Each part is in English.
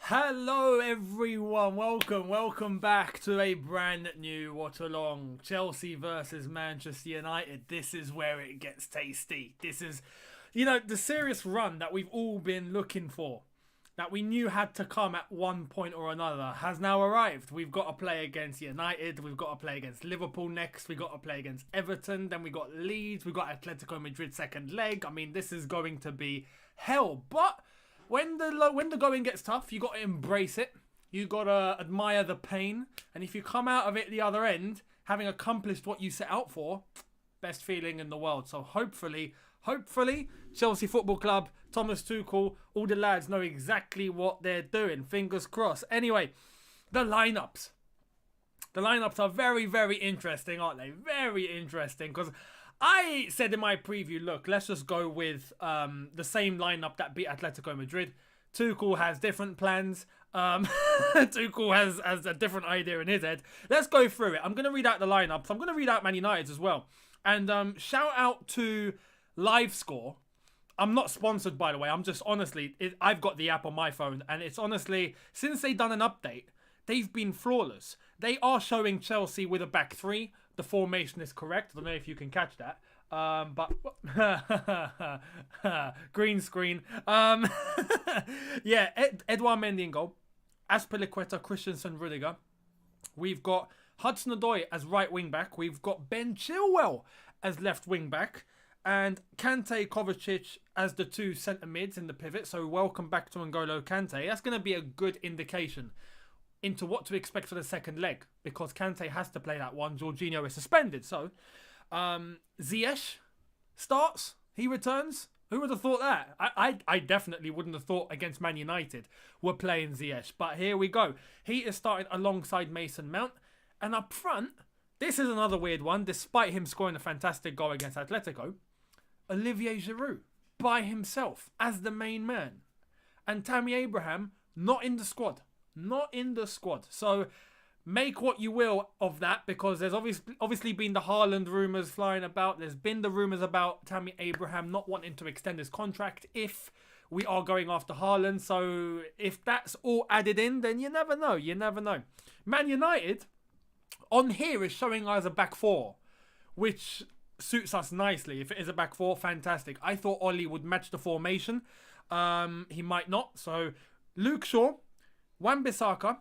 Hello everyone, welcome back to a brand new watch along. Chelsea versus Manchester United. This is where it gets tasty. This is, the serious run that we've all been looking for, that we knew had to come at one point or another, has now arrived. We've got to play against United, we've got to play against Liverpool next, we've got to play against Everton, then we got Leeds, we've got Atletico Madrid second leg. I mean, this is going to be hell, but when the going gets tough, you got to embrace it. You got to admire the pain. And if you come out of it the other end, having accomplished what you set out for, best feeling in the world. So hopefully, Chelsea Football Club, Thomas Tuchel, all the lads know exactly what they're doing. Fingers crossed. Anyway, the lineups. The lineups are very, very interesting, aren't they? Very interesting, because I said in my preview, look, let's just go with the same lineup that beat Atletico Madrid. Tuchel has different plans. Tuchel has a different idea in his head. Let's go through it. I'm going to read out the lineups. I'm going to read out Man United's as well. And shout out to LiveScore. I'm not sponsored, by the way. I'm just honestly, I've got the app on my phone. And it's honestly, since they've done an update, they've been flawless. They are showing Chelsea with a back three. The formation is correct. I don't know if you can catch that. But green screen. Yeah, Edouard Mendy in goal. Azpilicueta, Christensen, Rudiger. We've got Hudson-Odoi as right wing back. We've got Ben Chilwell as left wing back. And Kante, Kovacic as the two centre mids in the pivot. So welcome back to N'Golo Kante. That's going to be a good indication into what to expect for the second leg, because Kante has to play that one. Jorginho is suspended. So Ziyech starts. He returns. Who would have thought that? I definitely wouldn't have thought against Man United we're playing Ziyech. But here we go. He is starting alongside Mason Mount. And up front, this is another weird one. Despite him scoring a fantastic goal against Atletico, Olivier Giroud by himself as the main man. And Tammy Abraham not in the squad. Not in the squad. So make what you will of that, because there's obviously been the Haaland rumours flying about. There's been the rumours about Tammy Abraham not wanting to extend his contract if we are going after Haaland. So if that's all added in, then you never know. You never know. Man United on here is showing us a back four, which suits us nicely. If it is a back four, fantastic. I thought Oli would match the formation. He might not. So Luke Shaw, Wan-Bissaka,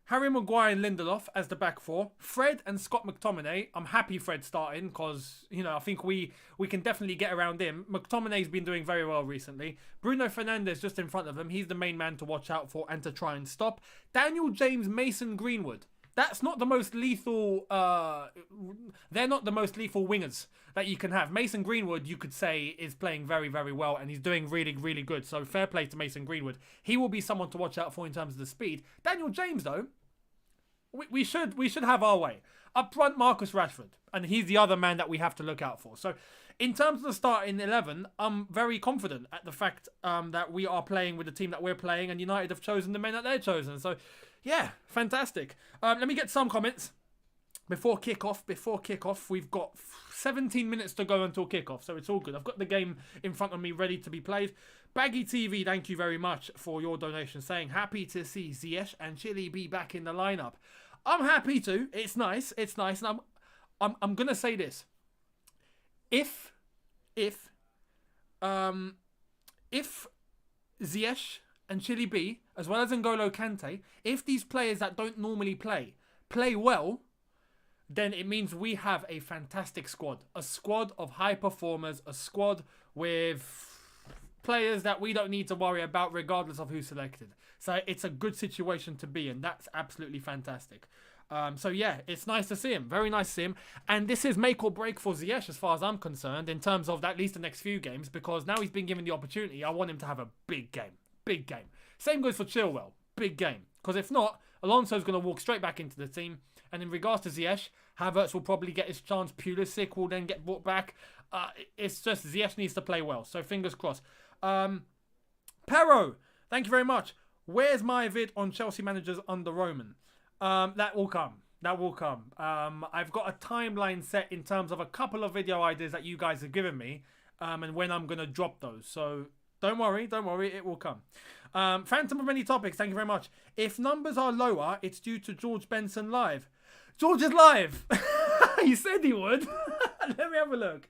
Harry Maguire and Lindelof as the back four. Fred and Scott McTominay. I'm happy Fred starting because, I think we can definitely get around him. McTominay's been doing very well recently. Bruno Fernandes just in front of him. He's the main man to watch out for and to try and stop. Daniel James, Mason Greenwood. That's not the most lethal... they're not the most lethal wingers that you can have. Mason Greenwood, you could say, is playing very, very well, and he's doing really, really good. So fair play to Mason Greenwood. He will be someone to watch out for in terms of the speed. Daniel James, though, we should have our way. Up front, Marcus Rashford, and he's the other man that we have to look out for. So in terms of the starting 11, I'm very confident at the fact that we are playing with the team that we're playing, and United have chosen the men that they're chosen. So yeah, fantastic. Let me get some comments before kickoff. We've got 17 minutes to go until kickoff, so it's all good. I've got the game in front of me ready to be played. Baggy TV, thank you very much for your donation, saying happy to see Ziyech and Chile be back in the lineup. I'm happy to. It's nice, and I'm gonna say this. If Ziyech and Chile B, as well as N'Golo Kante, if these players that don't normally play well, then it means we have a fantastic squad. A squad of high performers, a squad with players that we don't need to worry about regardless of who's selected. So it's a good situation to be in. That's absolutely fantastic. So yeah, it's nice to see him. Very nice to see him. And this is make or break for Ziyech as far as I'm concerned in terms of at least the next few games, because now he's been given the opportunity. I want him to have a big game. Big game. Same goes for Chilwell. Big game. Because if not, Alonso's going to walk straight back into the team. And in regards to Ziyech, Havertz will probably get his chance. Pulisic will then get brought back. It's just Ziyech needs to play well. So fingers crossed. Pero, thank you very much. Where's my vid on Chelsea managers under Roman? That will come. I've got a timeline set in terms of a couple of video ideas that you guys have given me, and when I'm going to drop those. So Don't worry, it will come. Phantom of many topics, thank you very much. If numbers are lower, it's due to George Benson live. George is live. He said he would. Let me have a look.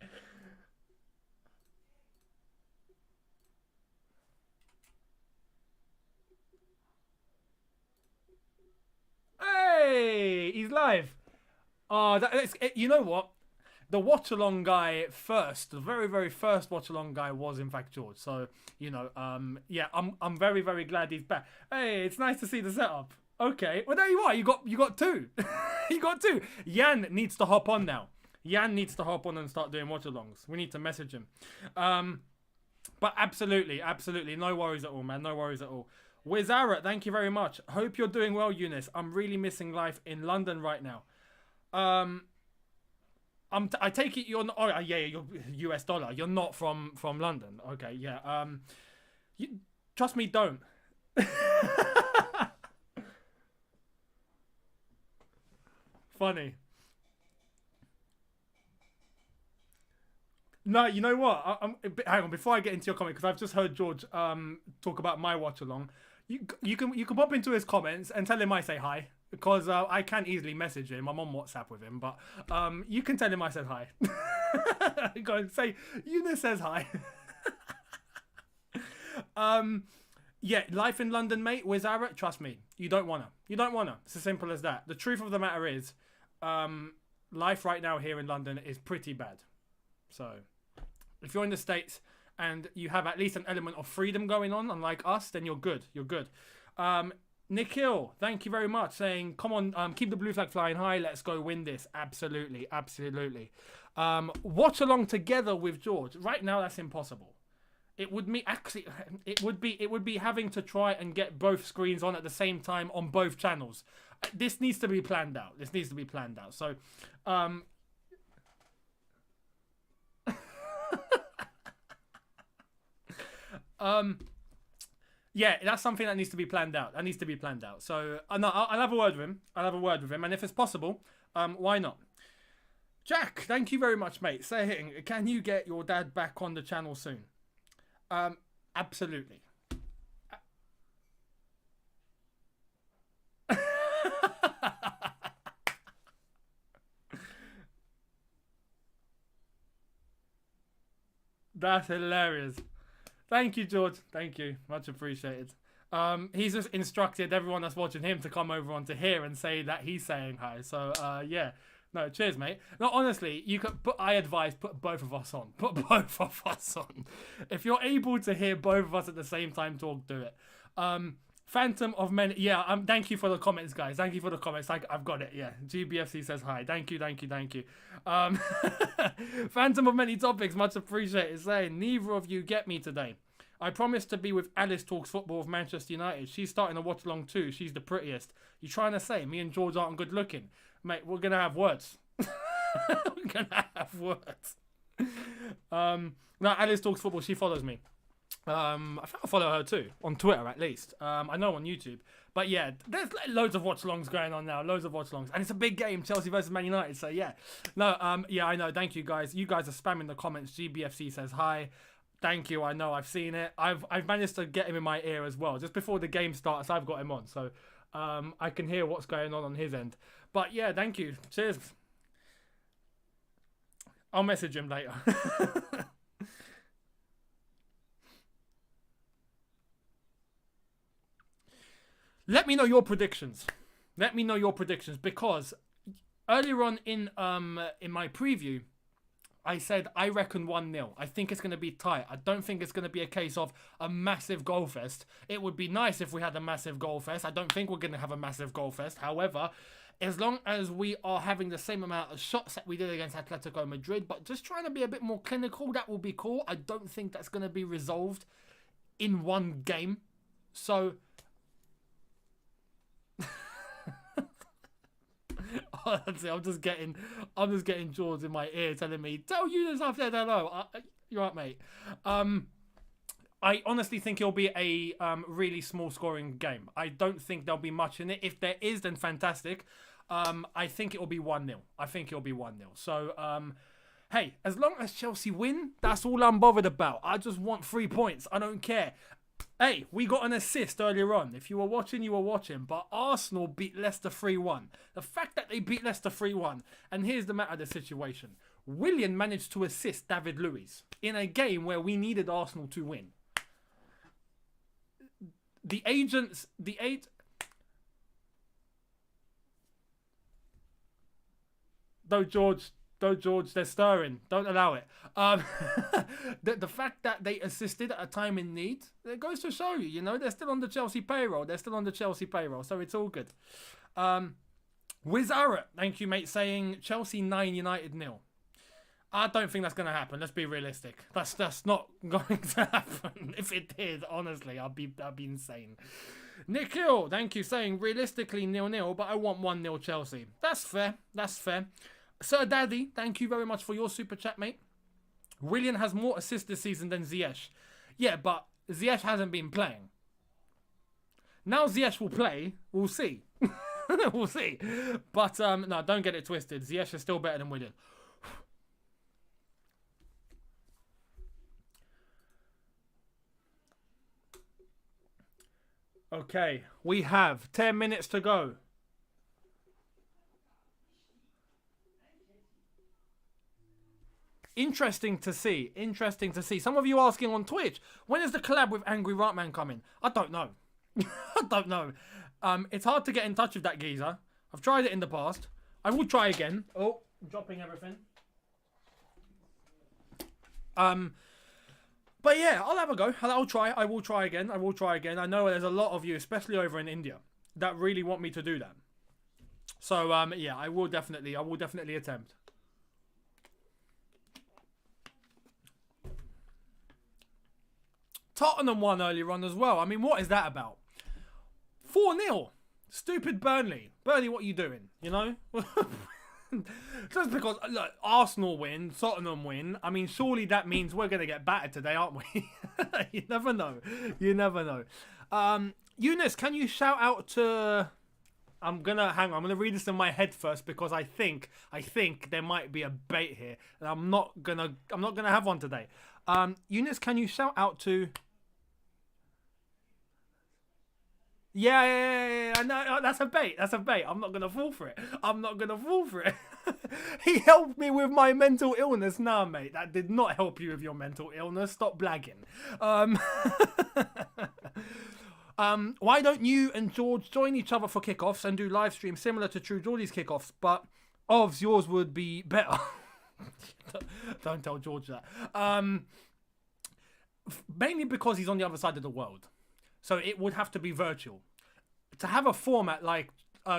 Hey, he's live. Oh, you know what? The watch along guy first, the very, very first watch along guy was in fact George. So, yeah, I'm very, very glad he's back. Hey, it's nice to see the setup. Okay, well there you are. You got two. You got two. Jan needs to hop on now. Jan needs to hop on and start doing watch alongs. We need to message him. But absolutely, no worries at all, man. No worries at all. Wizara, thank you very much. Hope you're doing well, Younes. I'm really missing life in London right now. I take it you're not. Oh yeah, you're US dollar. You're not from London. Okay, yeah. Trust me, don't. Funny. No, you know what? Hang on, before I get into your comment, because I've just heard George talk about my watch along. You can pop into his comments and tell him I say hi, because I can easily message him. I'm on WhatsApp with him, but you can tell him I said hi. Go and say Younes says hi. Yeah, life in London, mate. Wizara, trust me, you don't wanna. It's as simple as that. The truth of the matter is, life right now here in London is pretty bad. So, if you're in the States and you have at least an element of freedom going on, unlike us, then you're good. You're good. Nikhil, thank you very much, saying, come on, keep the blue flag flying high. Let's go win this. Absolutely. Watch along together with George. Right now, that's impossible. It would be having to try and get both screens on at the same time on both channels. This needs to be planned out. So, yeah, that's something that needs to be planned out. So, no, I'll have a word with him. And if it's possible, why not? Jack, thank you very much, mate. Saying, can you get your dad back on the channel soon? Absolutely. That's hilarious. Thank you, George. Thank you. Much appreciated. He's just instructed everyone that's watching him to come over onto here and say that he's saying hi. So, yeah. No, cheers, mate. No, honestly, I advise put both of us on. If you're able to hear both of us at the same time talk, do it. Phantom of Many. Yeah, thank you for the comments, guys. Thank you for the comments. I've got it. Yeah, GBFC says hi. Thank you. Phantom of Many Topics, much appreciated. Saying, neither of you get me today. I promised to be with Alice Talks Football of Manchester United. She's starting to watch along too. She's the prettiest. You trying to say me and George aren't good looking? Mate, we're going to have words. No, Alice Talks Football, she follows me. I think I follow her too, on Twitter at least. I know on YouTube. But yeah, there's loads of watch-alongs going on now. And it's a big game, Chelsea versus Man United. So yeah. No, yeah, I know. Thank you, guys. You guys are spamming the comments. GBFC says hi. Thank you. I know. I've seen it. I've managed to get him in my ear as well. Just before the game starts, I've got him on. So I can hear what's going on his end. But yeah, thank you. Cheers. I'll message him later. Let me know your predictions. Because earlier on in my preview, I said I reckon 1-0. I think it's going to be tight. I don't think it's going to be a case of a massive goal fest. It would be nice if we had a massive goal fest. I don't think we're going to have a massive goal fest. However, as long as we are having the same amount of shots that we did against Atletico Madrid, but just trying to be a bit more clinical, that will be cool. I don't think that's going to be resolved in one game. So... Oh, that's it. I'm just getting George in my ear telling me, tell Younes I've said hello. You're right, mate. I honestly think it'll be a really small scoring game. I don't think there'll be much in it. If there is, then fantastic. I think it'll be 1-0. So, Hey, as long as Chelsea win, that's all I'm bothered about. I just want 3 points. I don't care. Hey, we got an assist earlier on. If you were watching, you were watching. But Arsenal beat Leicester 3-1. The fact that they beat Leicester 3-1, and here's the matter of the situation. Willian managed to assist David Luiz in a game where we needed Arsenal to win. Though George, they're stirring. Don't allow it. The fact that they assisted at a time in need, it goes to show you, they're still on the Chelsea payroll. So it's all good. Wiz Arrett, thank you, mate, saying Chelsea 9, United 0. I don't think that's going to happen. Let's be realistic. That's not going to happen. If it did, honestly, I'd be insane. Nick Hill, thank you, saying realistically 0-0, but I want 1-0 Chelsea. That's fair. Sir Daddy, thank you very much for your super chat, mate. Willian has more assists this season than Ziyech. Yeah, but Ziyech hasn't been playing. Now Ziyech will play. We'll see. We'll see. But no, don't get it twisted. Ziyech is still better than Willian. Okay, we have 10 minutes to go. Interesting to see. Some of you asking on Twitch, when is the collab with Angry Ratman coming? I don't know. It's hard to get in touch with that geezer. I've tried it in the past. I will try again. Oh, I'm dropping everything. But yeah, I'll have a go. I will try again. I know there's a lot of you, especially over in India, that really want me to do that. So yeah, I will definitely attempt. Tottenham won earlier on as well. I mean, what is that about? 4-0. Stupid Burnley. Burnley, what are you doing? Just because, look, Arsenal win, Tottenham win. I mean, surely that means we're going to get battered today, aren't we? You never know. Younes, can you shout out to... I'm going to read this in my head first because I think there might be a bait here. And I'm not going to have one today. Younes, can you shout out to... Yeah. No, that's a bait. I'm not going to fall for it. He helped me with my mental illness. Nah, mate, that did not help you with your mental illness. Stop blagging. Why don't you and George join each other for kickoffs and do live streams similar to True Geordie's kickoffs, but Ovs, yours would be better. Don't tell George that. Mainly because he's on the other side of the world. So it would have to be virtual. To have a format like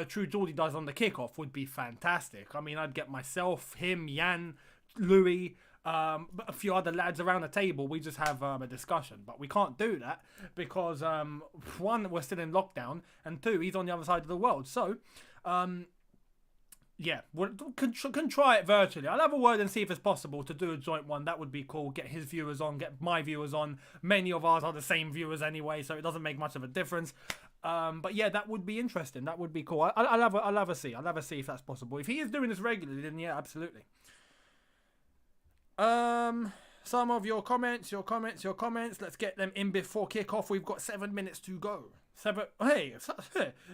True Geordie does on the kickoff would be fantastic. I mean, I'd get myself, him, Jan, Louis, a few other lads around the table. We just have a discussion. But we can't do that because, one, we're still in lockdown, and two, he's on the other side of the world. So, yeah, we can try it virtually. I'll have a word and see if it's possible to do a joint one. That would be cool. Get his viewers on, get my viewers on. Many of ours are the same viewers anyway, so it doesn't make much of a difference. But yeah, that would be interesting. That would be cool. I'll have a see. I'll have a see if that's possible. If he is doing this regularly, then yeah, absolutely. Some of your comments. Let's get them in before kickoff. We've got 7 minutes to go. Hey,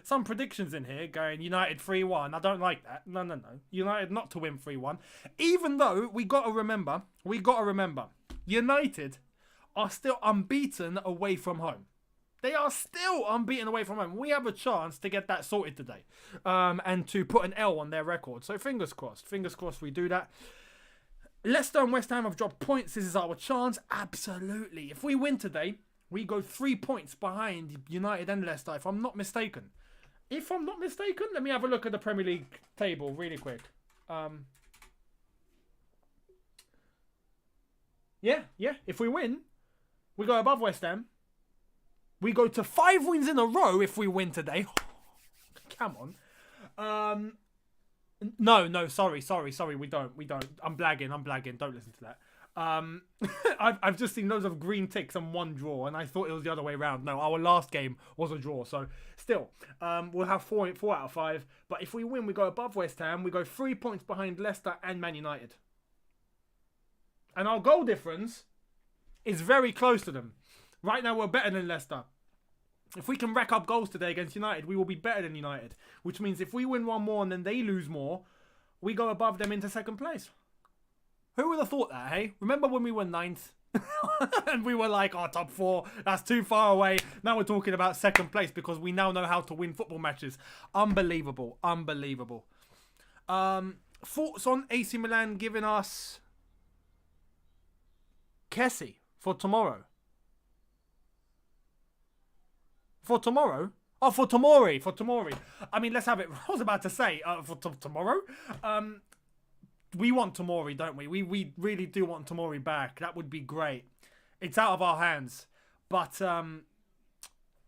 some predictions in here going United 3-1. I don't like that. No. United not to win 3-1. Even though we got to remember, United are still unbeaten away from home. They are still unbeaten away from home. We have a chance to get that sorted today, and to put an L on their record. So fingers crossed. We do that. Leicester and West Ham have dropped points. This is our chance. Absolutely. If we win today, we go 3 points behind United and Leicester, if I'm not mistaken. Let me have a look at the Premier League table really quick. Yeah. If we win, we go above West Ham. We go to 5 wins in a row if we win today. Come on. No, sorry, we don't. I'm blagging, don't listen to that. I've just seen loads of green ticks and 1 draw, and I thought it was the other way around. No, our last game was a draw, so still, we'll have 4 out of 5, but if we win, we go above West Ham, we go 3 points behind Leicester and Man United. And our goal difference is very close to them. Right now, we're better than Leicester. If we can rack up goals today against United, we will be better than United. Which means if we win one more and then they lose more, we go above them into second place. Who would have thought that, hey? Remember when we were 9th? And we were like, oh, top 4, that's too far away. Now we're talking about second place because we now know how to win football matches. Unbelievable. Unbelievable. Thoughts on AC Milan giving us Kessie for tomorrow? For tomorrow? Oh, for Tomori. For Tomori. I mean, let's have it. I was about to say, for tomorrow? We want Tomori, don't we? We really do want Tomori back. That would be great. It's out of our hands. But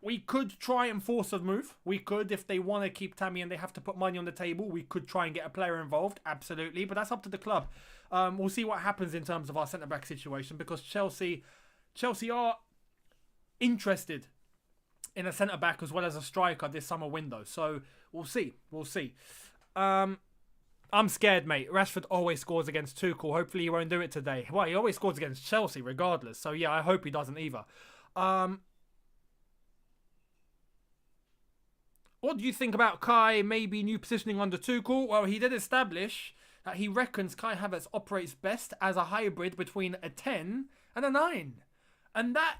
we could try and force a move. We could, if they want to keep Tammy and they have to put money on the table, we could try and get a player involved. Absolutely. But that's up to the club. We'll see what happens in terms of our centre-back situation because Chelsea are interested in a centre-back as well as a striker this summer window. So we'll see. We'll see. I'm scared, mate. Rashford always scores against Tuchel. Hopefully he won't do it today. Well, he always scores against Chelsea regardless. So yeah, I hope he doesn't either. What do you think about Kai maybe new positioning under Tuchel? Well, he did establish that he reckons Kai Havertz operates best as a hybrid between a 10 and a 9. And that,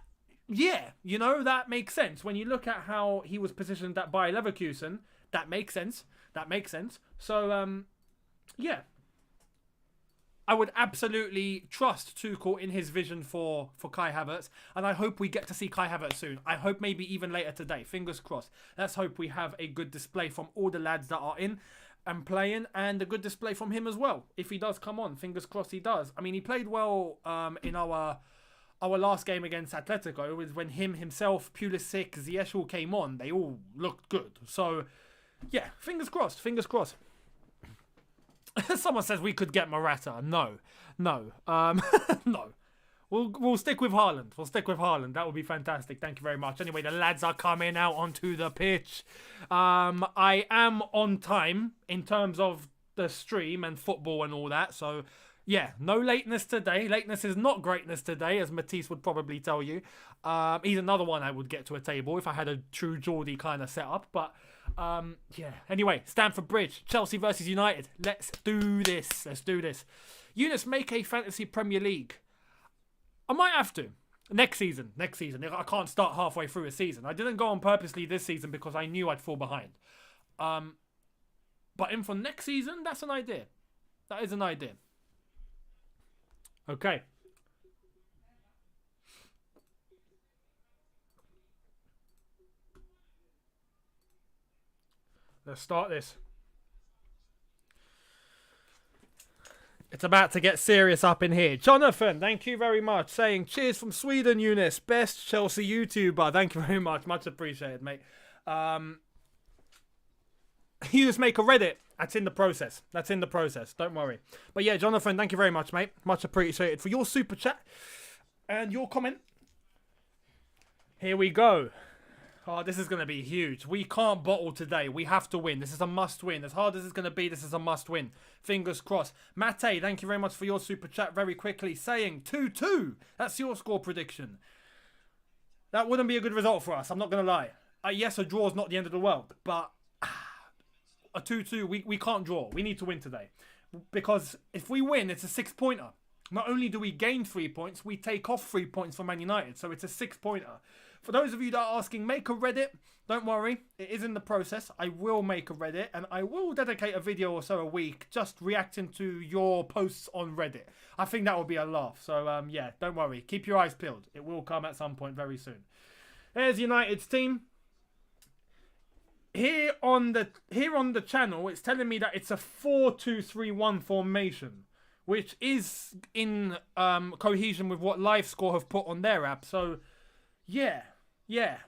yeah, you know, that makes sense. When you look at how he was positioned at Bayer Leverkusen, that makes sense. That makes sense. So, yeah. I would absolutely trust Tuchel in his vision for Kai Havertz. And I hope we get to see Kai Havertz soon. I hope maybe even later today. Fingers crossed. Let's hope we have a good display from all the lads that are in and playing. And a good display from him as well. If he does come on. Fingers crossed he does. I mean, he played well in our last game against Atletico. It was when himself, Pulisic, Ziyech all came on. They all looked good. So, yeah. Fingers crossed. Fingers crossed. Someone says we could get Morata. No. No. We'll stick with Haaland. We'll stick with Haaland. That would be fantastic. Thank you very much. Anyway, the lads are coming out onto the pitch. I am on time in terms of the stream and football and all that. So, yeah, no lateness today. Lateness is not greatness today, as Matisse would probably tell you. He's another one I would get to a table if I had a true Geordie kind of setup. But, yeah. Anyway, Stamford Bridge, Chelsea versus United. Let's do this. Let's do this. Younes, make a fantasy Premier League. I might have to. Next season. Next season. I can't start halfway through a season. I didn't go on purposely this season because I knew I'd fall behind. But in for next season, that's an idea. That is an idea. Okay. Let's start this. It's about to get serious up in here. Jonathan, thank you very much. Saying, cheers from Sweden, Younes. Best Chelsea YouTuber. Thank you very much. Much appreciated, mate. You just make a Reddit. That's in the process. That's in the process. Don't worry. But yeah, Jonathan, thank you very much, mate. Much appreciated for your super chat and your comment. Here we go. Oh, this is going to be huge. We can't bottle today. We have to win. This is a must win. As hard as it's going to be, this is a must win. Fingers crossed. Mate, thank you very much for your super chat very quickly. Saying 2-2. That's your score prediction. That wouldn't be a good result for us. I'm not going to lie. Yes, a draw is not the end of the world. But a 2-2, we can't draw. We need to win today. Because if we win, it's a 6-pointer. Not only do we gain 3 points, we take off 3 points from Man United. So it's a 6-pointer. For those of you that are asking, make a Reddit. Don't worry, it is in the process. I will make a Reddit and I will dedicate a video or so a week just reacting to your posts on Reddit. I think that will be a laugh. So, yeah, don't worry. Keep your eyes peeled. It will come at some point very soon. There's United's team. Here on the channel, it's telling me that it's a 4-2-3-1 formation, which is in cohesion with what LiveScore have put on their app. So, yeah,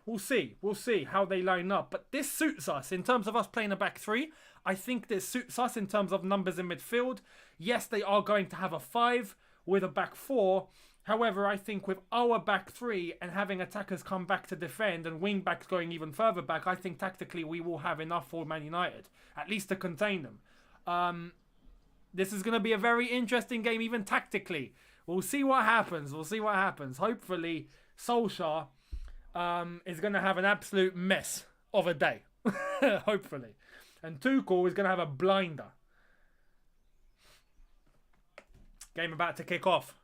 we'll see. We'll see how they line up. But this suits us in terms of us playing a back three. I think this suits us in terms of numbers in midfield. Yes, they are going to have a 5 with a back 4. However, I think with our back 3 and having attackers come back to defend and wing backs going even further back, I think tactically we will have enough for Man United, at least to contain them. This is going to be a very interesting game, even tactically. We'll see what happens. Hopefully, Solskjaer is going to have an absolute mess of a day. Hopefully. And Tuchel is going to have a blinder. Game about to kick off.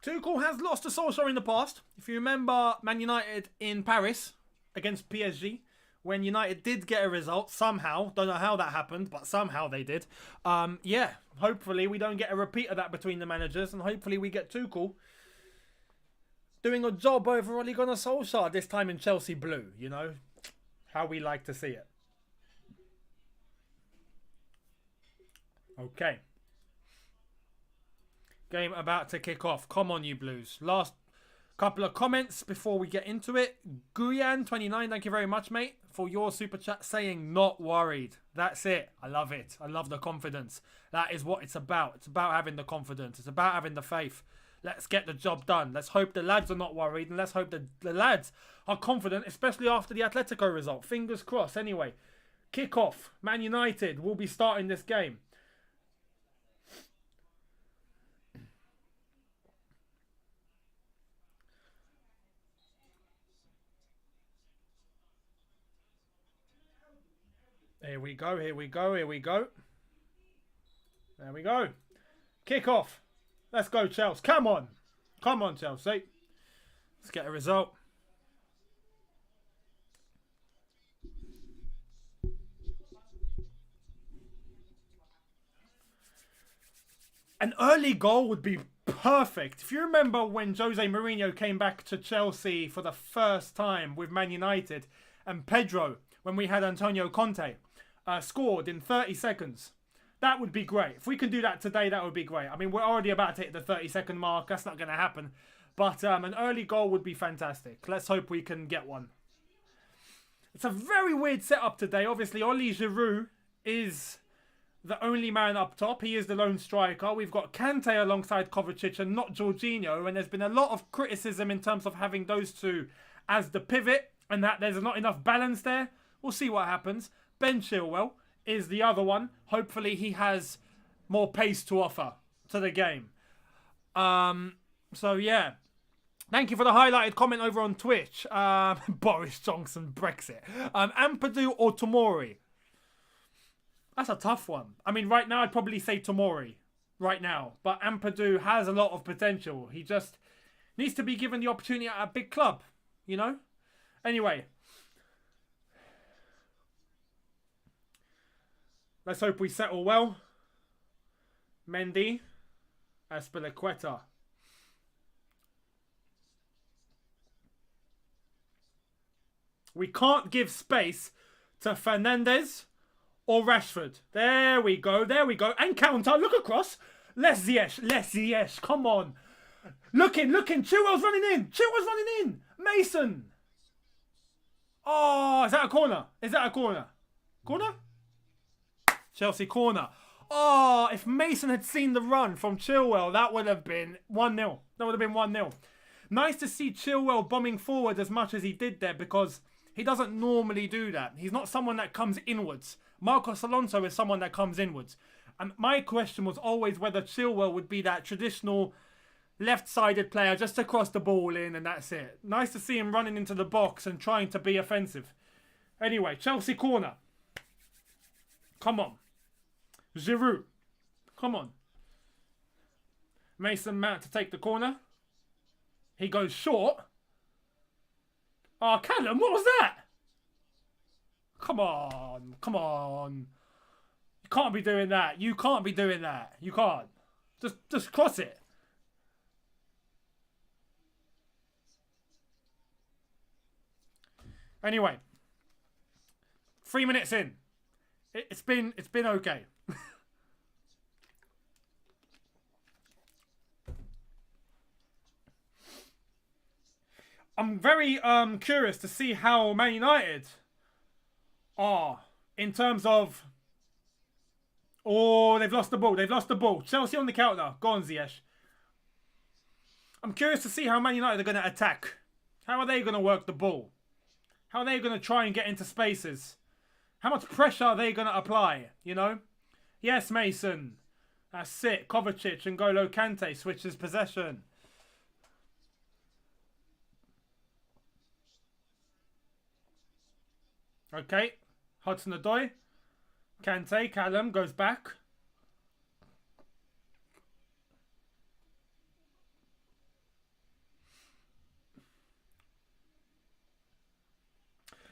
Tuchel has lost to Solskjaer in the past. If you remember Man United in Paris against PSG, when United did get a result somehow, don't know how that happened, but somehow they did. Yeah, hopefully we don't get a repeat of that between the managers, and hopefully we get Tuchel doing a job over Ole Gunnar Solskjaer, this time in Chelsea blue, you know, how we like to see it. Okay. Game about to kick off. Come on, you Blues. Last couple of comments before we get into it. Guyan29, thank you very much, mate, for your super chat saying not worried. That's it. I love it. I love the confidence. That is what it's about. It's about having the confidence. It's about having the faith. Let's get the job done. Let's hope the lads are not worried, and let's hope the lads are confident, especially after the Atletico result. Fingers crossed. Anyway, Kickoff. Man United will be starting this game. Here we go. There we go. Kick off. Let's go, Chelsea. Come on, Chelsea. Let's get a result. An early goal would be perfect. If you remember when Jose Mourinho came back to Chelsea for the first time with Man United, and Pedro, when we had Antonio Conte, scored in 30 seconds. That would be great. If we can do that today, that would be great. I mean, we're already about to hit the 30-second mark. That's not going to happen. But an early goal would be fantastic. Let's hope we can get one. It's a very weird setup today. Obviously, Oli Giroud is the only man up top. He is the lone striker. We've got Kante alongside Kovacic and not Jorginho. And there's been a lot of criticism in terms of having those two as the pivot and that there's not enough balance there. We'll see what happens. Ben Chilwell is the other one. Hopefully he has more pace to offer to the game. So yeah. Thank you for the highlighted comment over on Twitch. Boris Johnson, Brexit. Ampadu or Tomori? That's a tough one. I mean, right now I'd probably say Tomori. Right now. But Ampadu has a lot of potential. He just needs to be given the opportunity at a big club. You know? Anyway. Let's hope we settle well. Mendy. Azpilicueta. We can't give space to Fernandes or Rashford. There we go. And counter. Look across. Les Ziyech. Come on. Looking. Chilwell's running in. Mason. Oh, is that a corner? Corner? Chelsea corner. Oh, if Mason had seen the run from Chilwell, that would have been 1-0. Nice to see Chilwell bombing forward as much as he did there because he doesn't normally do that. He's not someone that comes inwards. Marcos Alonso is someone that comes inwards. And my question was always whether Chilwell would be that traditional left-sided player just to cross the ball in and that's it. Nice to see him running into the box and trying to be offensive. Anyway, Chelsea corner. Come on. Giroud. Come on. Mason Mount to take the corner. He goes short. Oh, Callum, what was that? Come on. You can't be doing that. You can't. Just cross it. Anyway. 3 minutes in. It's been okay. I'm very curious to see how Man United are in terms of... Oh, they've lost the ball. Chelsea on the counter. Go on, Ziyech. I'm curious to see how Man United are going to attack. How are they going to work the ball? How are they going to try and get into spaces? How much pressure are they going to apply, you know? Yes, Mason. That's it. Kovacic and N'Golo Kante switches possession. Okay. Hudson-Odoi. Kante, Callum goes back.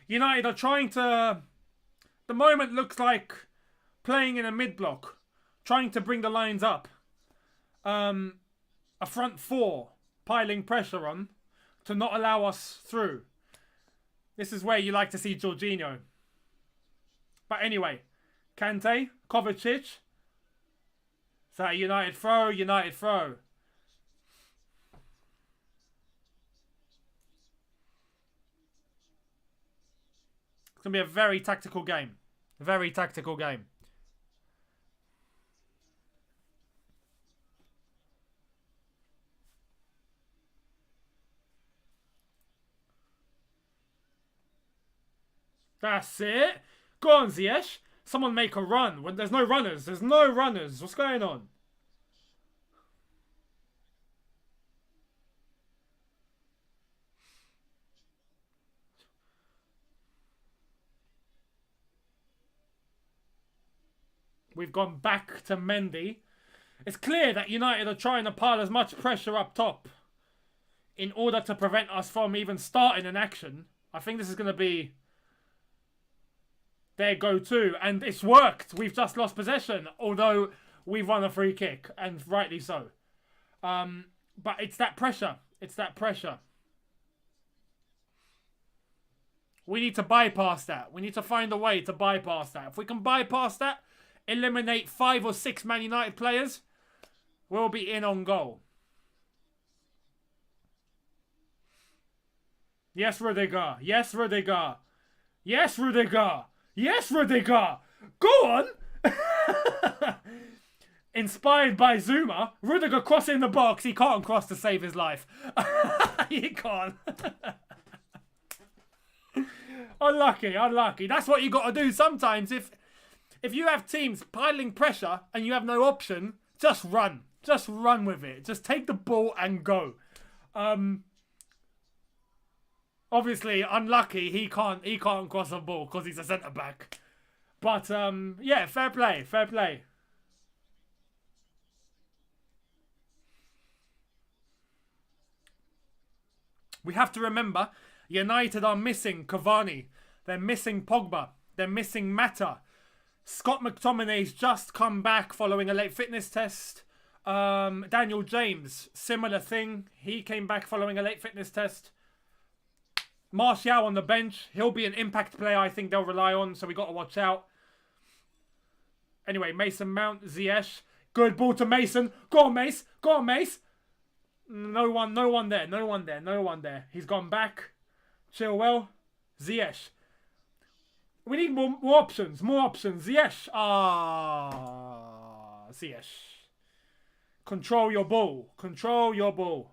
United are trying to... The moment looks like playing in a mid-block. Trying to bring the lines up. A front four piling pressure on to not allow us through. This is where you like to see Jorginho. But anyway, Kante, Kovacic. So United throw, United throw. It's going to be a very tactical game. Very tactical game. That's it. Go on, Ziyech. Someone make a run. When there's no runners. There's no runners. What's going on? We've gone back to Mendy. It's clear that United are trying to pile as much pressure up top in order to prevent us from even starting an action. I think this is going to be their go-to, and it's worked. We've just lost possession, although we've won a free kick, and rightly so. But it's that pressure. It's that pressure. We need to bypass that. We need to find a way to bypass that. If we can bypass that, eliminate 5 or 6 Man United players, we'll be in on goal. Yes, Rudiger. Yes, Rudiger. Yes, Rudiger. Yes, Rudiger. Go on. Inspired by Zuma, Rudiger crossing the box. He can't cross to save his life. He can't. Unlucky, unlucky. That's what you got to do sometimes. If you have teams piling pressure and you have no option, just run. Just run with it. Just take the ball and go. Obviously, unlucky, he can't cross the ball because he's a centre-back. But, yeah, fair play, fair play. We have to remember, United are missing Cavani. They're missing Pogba. They're missing Mata. Scott McTominay's just come back following a late fitness test. Daniel James, similar thing. He came back following a late fitness test. Martial on the bench. He'll be an impact player I think they'll rely on, so we got to watch out. Anyway, Mason Mount, Ziyech. Good ball to Mason. Go on, Mace. Go on, Mace. No one there. No one there. No one there. He's gone back. Chilwell. Ziyech. We need more options. More options. Ziyech. Ziyech. Control your ball. Control your ball.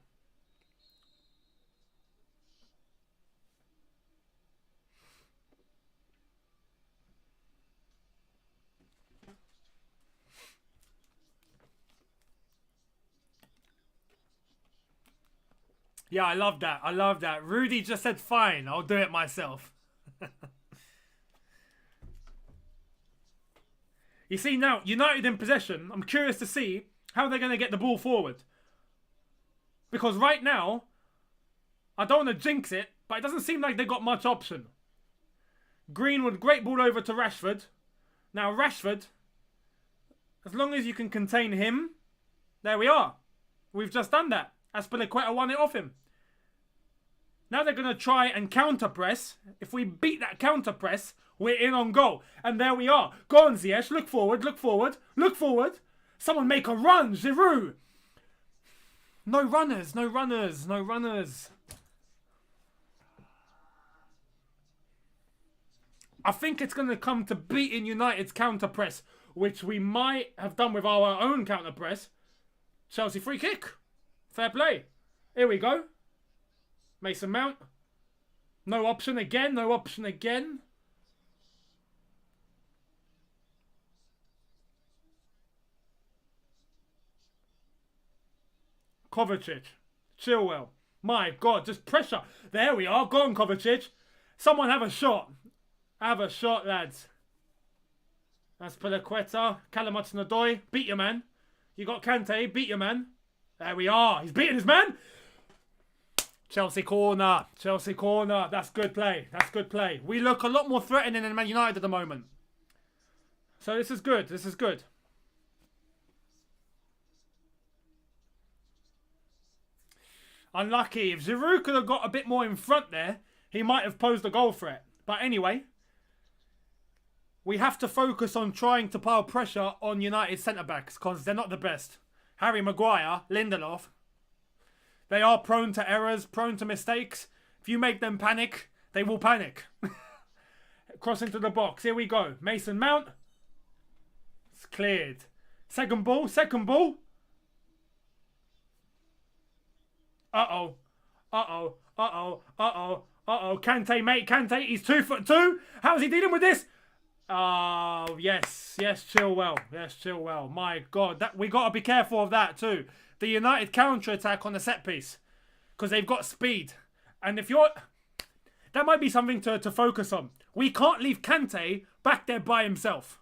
Yeah, I love that. I love that. Rudy just said, fine, I'll do it myself. You see now, United in possession, I'm curious to see how they're going to get the ball forward. Because right now, I don't want to jinx it, but it doesn't seem like they've got much option. Greenwood, great ball over to Rashford. Now Rashford, as long as you can contain him, there we are. We've just done that. Azpilicueta won it off him. Now they're going to try and counter-press. If we beat that counter-press, we're in on goal. And there we are. Go on, Ziyech. Look forward, look forward, look forward. Someone make a run, Giroud. No runners, no runners, no runners. I think it's going to come to beating United's counter-press, which we might have done with our own counter-press. Chelsea free kick. Fair play. Here we go. Mason Mount. No option again. No option again. Kovacic. Chilwell. My God, just pressure. There we are. Go on, Kovacic. Someone have a shot. Have a shot, lads. That's Pelequeta. Callum Hudson-Odoi. Beat your man. You got Kante. Beat your man. There we are. He's beating his man. Chelsea corner. Chelsea corner. That's good play. That's good play. We look a lot more threatening than Man United at the moment. So this is good. This is good. Unlucky. If Giroud could have got a bit more in front there, he might have posed a goal threat. But anyway, we have to focus on trying to pile pressure on United centre-backs because they're not the best. Harry Maguire, Lindelof, they are prone to errors, prone to mistakes. If you make them panic, they will panic. Cross into the box. Here we go. Mason Mount. It's cleared. Second ball. Second ball. Uh-oh. Uh-oh. Uh-oh. Uh-oh. Uh-oh. Kante, mate. Kante. He's 2'2". How's he dealing with this? Oh, yes. Yes, Chilwell. Yes, Chilwell. My God. We got to be careful of that too. The United counter-attack on the set piece. Because they've got speed. And if you're... That might be something to focus on. We can't leave Kante back there by himself.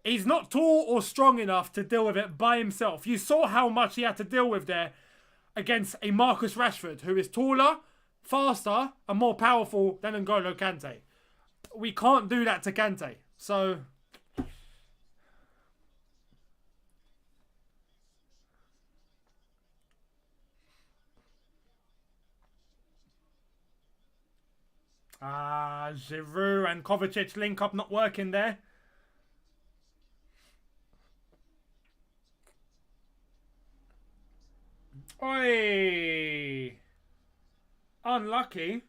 He's not tall or strong enough to deal with it by himself. You saw how much he had to deal with there against a Marcus Rashford, who is taller, faster, and more powerful than N'Golo Kante. We can't do that to Kante. So... Giroud and Kovacic link up not working there. Oi! Unlucky.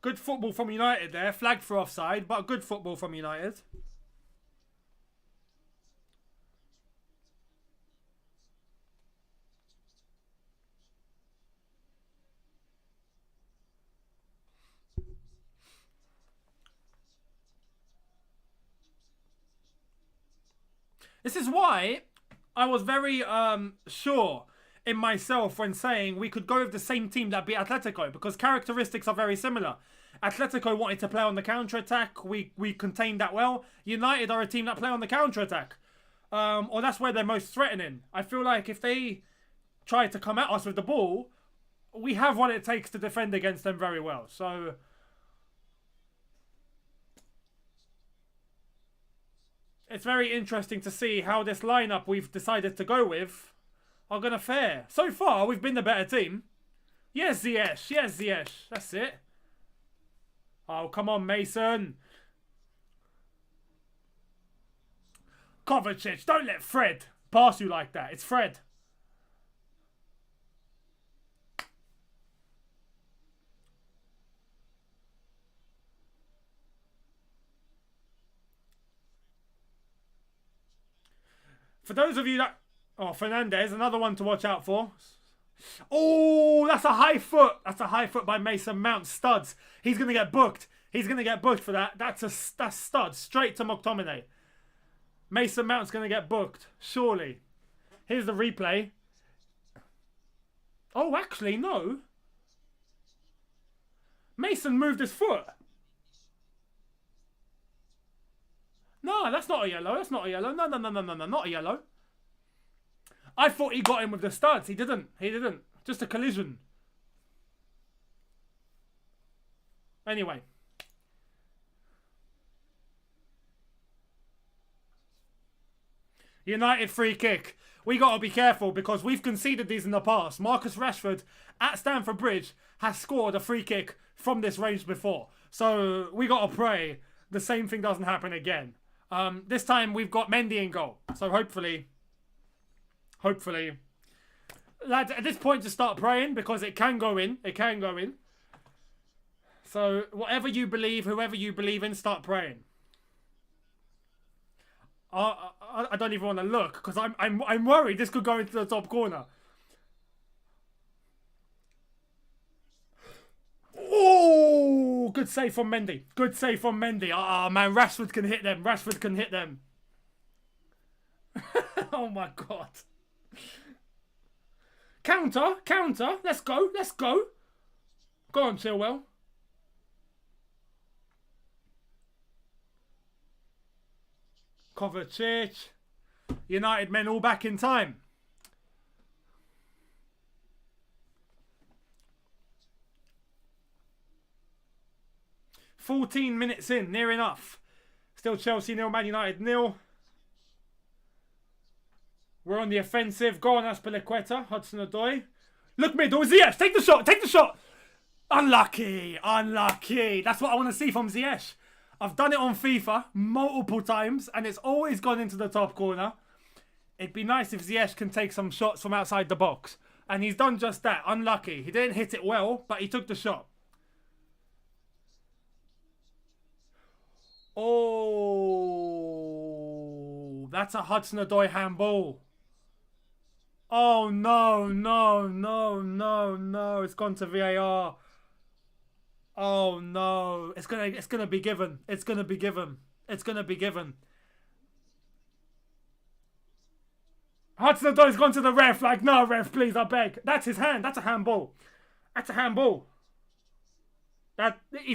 Good football from United there. Flagged for offside, but good football from United. This is why I was very sure in myself when saying we could go with the same team that beat Atletico because characteristics are very similar. Atletico wanted to play on the counter-attack. We contained that well. United are a team that play on the counter-attack. Or that's where they're most threatening. I feel like if they try to come at us with the ball, we have what it takes to defend against them very well. So... It's very interesting to see how this lineup we've decided to go with are going to fare. So far, we've been the better team. Yes, Ziyech. Yes, Ziyech. That's it. Oh, come on, Mason. Kovacic, don't let Fred pass you like that. It's Fred. For those of you that... Oh, Fernandez, another one to watch out for. Oh, that's a high foot. That's a high foot by Mason Mount. Studs. He's going to get booked. He's going to get booked for that. That's studs. Straight to McTominay. Mason Mount's going to get booked. Surely. Here's the replay. Oh, actually, no. Mason moved his foot. No, that's not a yellow. That's not a yellow. No, not a yellow. I thought he got him with the studs. He didn't. He didn't. Just a collision. Anyway. United free kick. We got to be careful because we've conceded these in the past. Marcus Rashford at Stamford Bridge has scored a free kick from this range before. So we got to pray the same thing doesn't happen again. This time we've got Mendy in goal. So hopefully, lads, at this point just start praying because it can go in. It can go in. So whatever you believe, whoever you believe in, start praying. I don't even want to look because I'm worried this could go into the top corner. good save from Mendy. Good save from Mendy. Oh, man, Rashford can hit them. Rashford can hit them. Oh, my God. Counter. Let's go. Go on, Chilwell. Kovacic. United men all back in time. "14 minutes in, near enough. Still Chelsea 0, Man United 0. We're on the offensive. Go on, Azpilicueta. Hudson-Odoi. Look middle. Ziyech, take the shot. Unlucky. That's what I want to see from Ziyech. I've done it on FIFA multiple times, and it's always gone into the top corner. It'd be nice if Ziyech can take some shots from outside the box. And he's done just that. Unlucky. He didn't hit it well, but he took the shot. Oh, that's a Hudson-Odoi handball. Oh, no. It's gone to VAR. Oh, no. It's gonna be given. Hudson-Odoi's gone to the ref. Like, no, ref, please, I beg. That's his hand. That's a handball. He's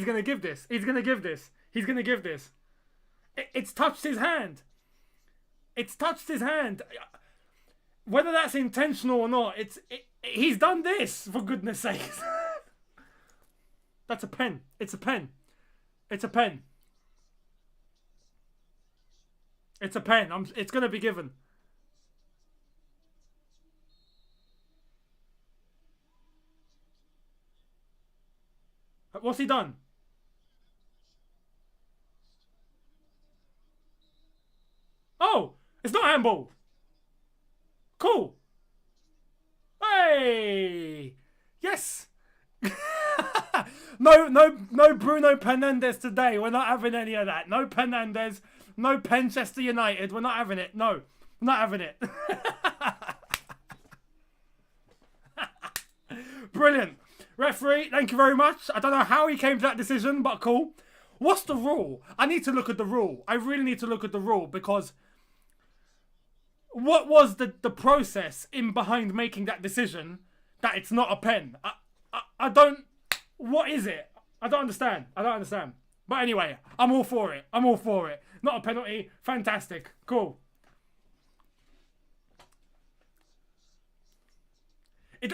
gonna give this. It's touched his hand. Whether that's intentional or not, he's done this, for goodness sakes. That's a pen. It's a pen. It's going to be given. What's he done? Oh, it's not handball. Cool. Hey. Yes. No Bruno Fernandes today. We're not having any of that. No Fernandes. No Manchester United. We're not having it. No. We're not having it. Brilliant. Referee, thank you very much. I don't know how he came to that decision, but cool. What's the rule? I need to look at the rule. I really need to look at the rule, because what was the process in behind making that decision that it's not a pen? I don't... What is it? I don't understand. But anyway, I'm all for it. Not a penalty. Fantastic. Cool. Is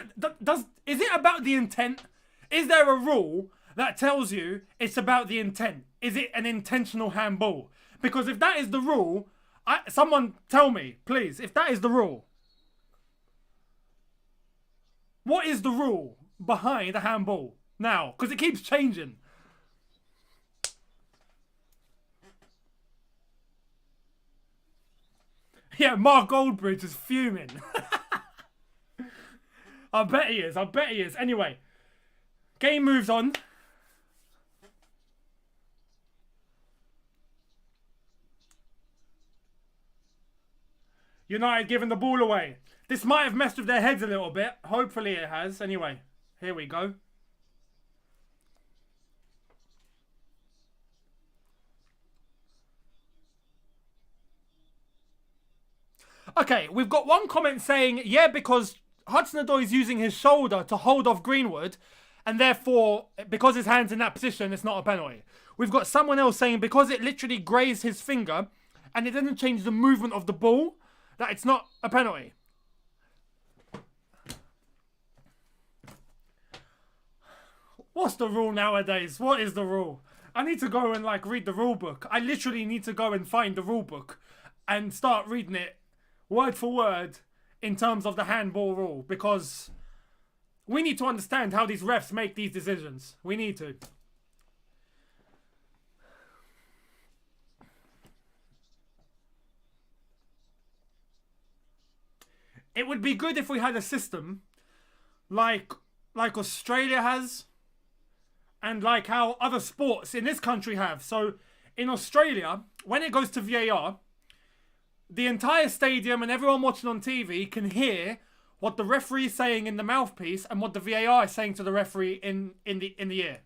it about the intent? Is there a rule that tells you it's about the intent? Is it an intentional handball? Because if that is the rule, someone tell me, please, if that is the rule. What is the rule behind a handball now? Because it keeps changing. Yeah, Mark Goldbridge is fuming. I bet he is. Anyway, game moves on. United giving the ball away. This might have messed with their heads a little bit. Hopefully it has. Anyway, here we go. Okay, we've got one comment saying, yeah, because Hudson-Odoi is using his shoulder to hold off Greenwood, and therefore, because his hand's in that position, it's not a penalty. We've got someone else saying, because it literally grazed his finger, and it didn't change the movement of the ball, that it's not a penalty. What's the rule nowadays? What is the rule? I need to go and read the rule book. I literally need to go and find the rule book and start reading it word for word in terms of the handball rule, because we need to understand how these refs make these decisions. We need to. It would be good if we had a system like Australia has, and like how other sports in this country have. So in Australia, when it goes to VAR, the entire stadium and everyone watching on TV can hear what the referee is saying in the mouthpiece and what the VAR is saying to the referee in the ear.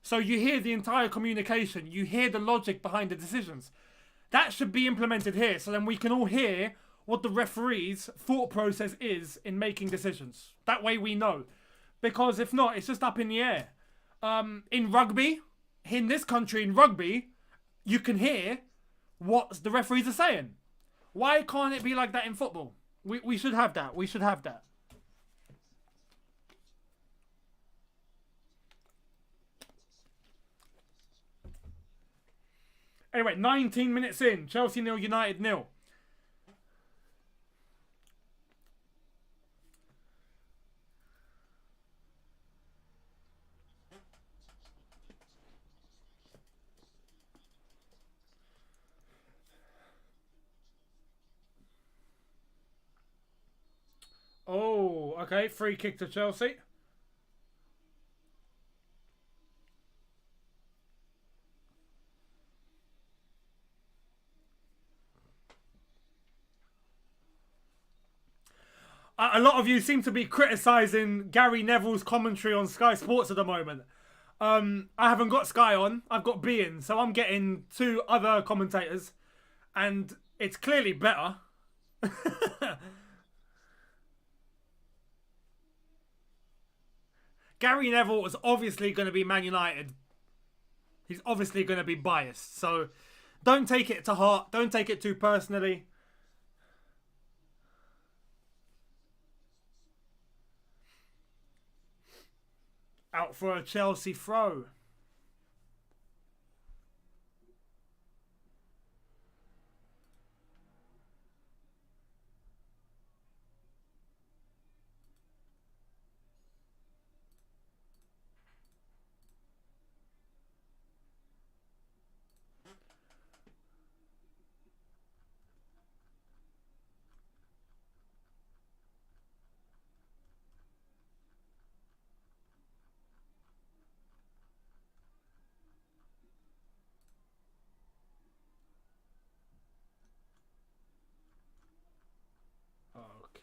So you hear the entire communication. You hear the logic behind the decisions. That should be implemented here. So then we can all hear what the referee's thought process is in making decisions. That way we know. Because if not, it's just up in the air. In rugby, in this country, in rugby, you can hear what the referees are saying. Why can't it be like that in football? We should have that. We should have that. Anyway, 19 minutes in. Chelsea 0, United 0. Oh, okay. Free kick to Chelsea. A lot of you seem to be criticising Gary Neville's commentary on Sky Sports at the moment. I haven't got Sky on. I've got Bein, so I'm getting 2 other commentators. And it's clearly better. Gary Neville is obviously going to be Man United. He's obviously going to be biased. So don't take it to heart. Don't take it too personally. Out for a Chelsea throw.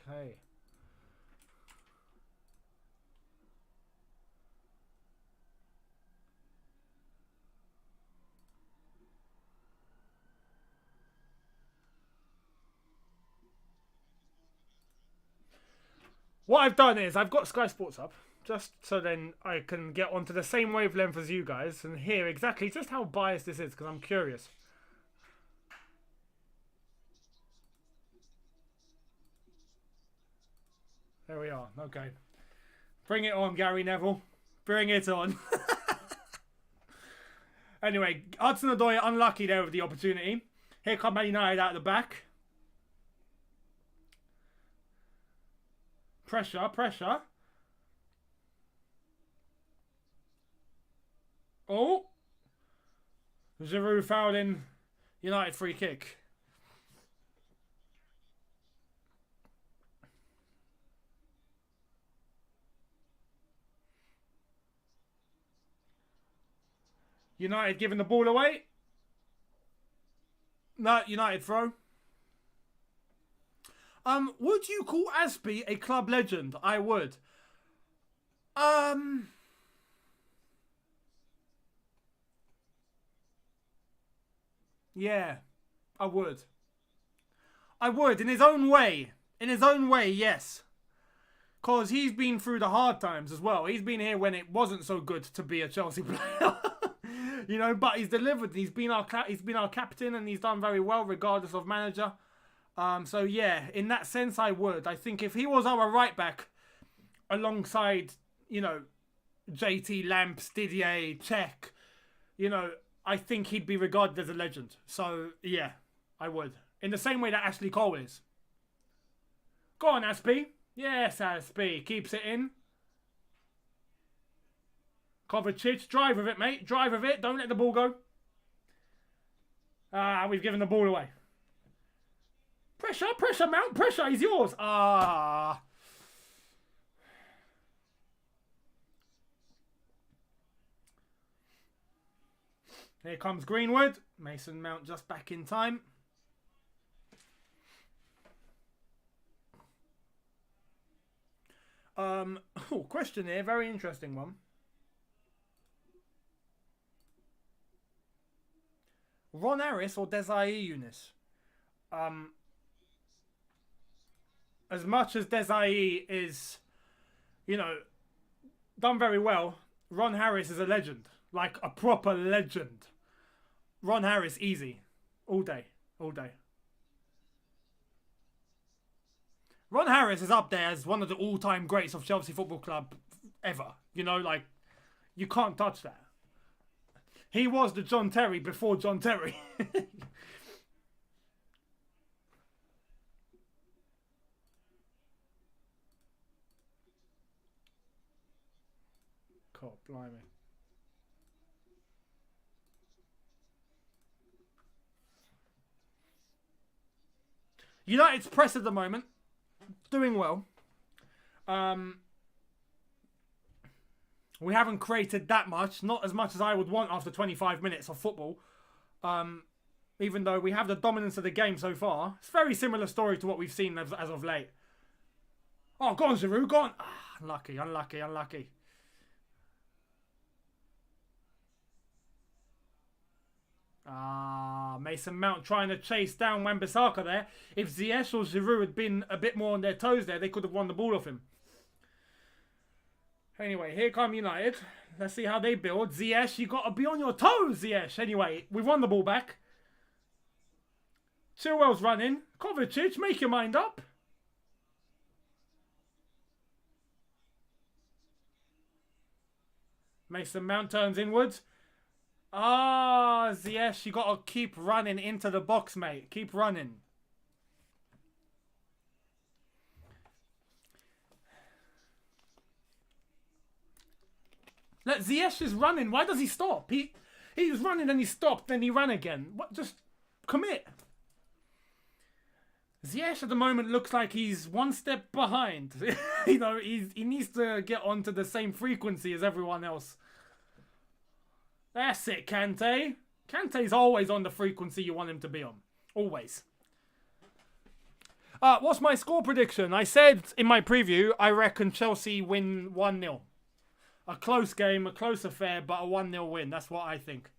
Okay. What I've done is I've got Sky Sports up just so then I can get onto the same wavelength as you guys and hear exactly just how biased this is because I'm curious. There we are. Okay. Bring it on, Gary Neville. Bring it on. Anyway, Hudson-Odoi unlucky there with the opportunity. Here come Man United out of the back. Pressure, pressure. Oh. Giroud fouling. United free kick. United giving the ball away. No, United throw. Would you call Aspie a club legend? I would. Yeah, I would. I would, in his own way. In his own way, yes. Because he's been through the hard times as well. He's been here when it wasn't so good to be a Chelsea player. You know, but he's delivered. He's been our captain and he's done very well regardless of manager. So yeah, in that sense I would. I think if he was our right back alongside, you know, JT, Lamps, Didier, Cech, you know, I think he'd be regarded as a legend. So yeah, I would. In the same way that Ashley Cole is. Go on, Aspie. Yes, Aspie. Keeps it in. Kovacic, drive with it, mate. Drive with it. Don't let the ball go. We've given the ball away. Pressure, pressure, Mount, pressure. He's yours. Here comes Greenwood. Mason Mount just back in time. Question here. Very interesting one. Ron Harris or Desai Younes? As much as Desai is, you know, done very well, Ron Harris is a legend. Like a proper legend. Ron Harris, easy. All day. All day. Ron Harris is up there as one of the all-time greats of Chelsea Football Club ever. You know, like, you can't touch that. He was the John Terry before John Terry. God, blimey. United's press at the moment. Doing well. We haven't created that much. Not as much as I would want after 25 minutes of football. Even though we have the dominance of the game so far. It's a very similar story to what we've seen as of late. Oh, go on, Giroud, go on. Ah, unlucky, unlucky, unlucky. Mason Mount trying to chase down Wan-Bissaka there. If Ziyech or Giroud had been a bit more on their toes there, they could have won the ball off him. Anyway, here come United. Let's see how they build. Ziyech, you got to be on your toes, Ziyech. Anyway, we've won the ball back. Chilwell's running. Kovacic, make your mind up. Mason Mount turns inwards. Ziyech, you got to keep running into the box, mate. Keep running. Look, Ziyech is running. Why does he stop? He was running and he stopped, then he ran again. What? Just commit. Ziyech at the moment looks like he's one step behind. You know, he needs to get onto the same frequency as everyone else. That's it, Kante. Kante's always on the frequency you want him to be on. Always. What's my score prediction? I said in my preview, I reckon Chelsea win 1-0. A close game, a close affair, but a 1-0 win. That's what I think.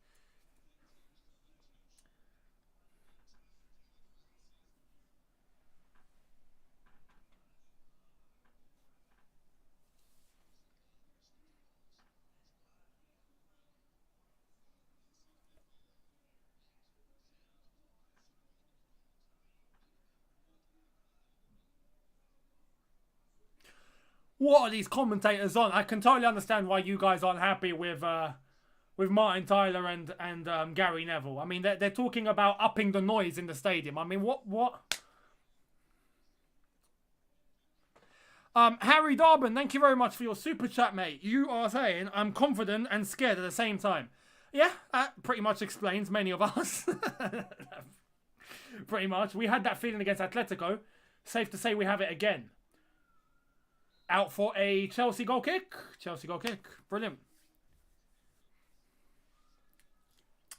What are these commentators on? I can totally understand why you guys aren't happy with Martin Tyler and Gary Neville. I mean, they're talking about upping the noise in the stadium. I mean, what? Harry Darban, thank you very much for your super chat, mate. You are saying I'm confident and scared at the same time. Yeah, that pretty much explains many of us. Pretty much. We had that feeling against Atletico. Safe to say we have it again. Out for a Chelsea goal kick. Chelsea goal kick. Brilliant.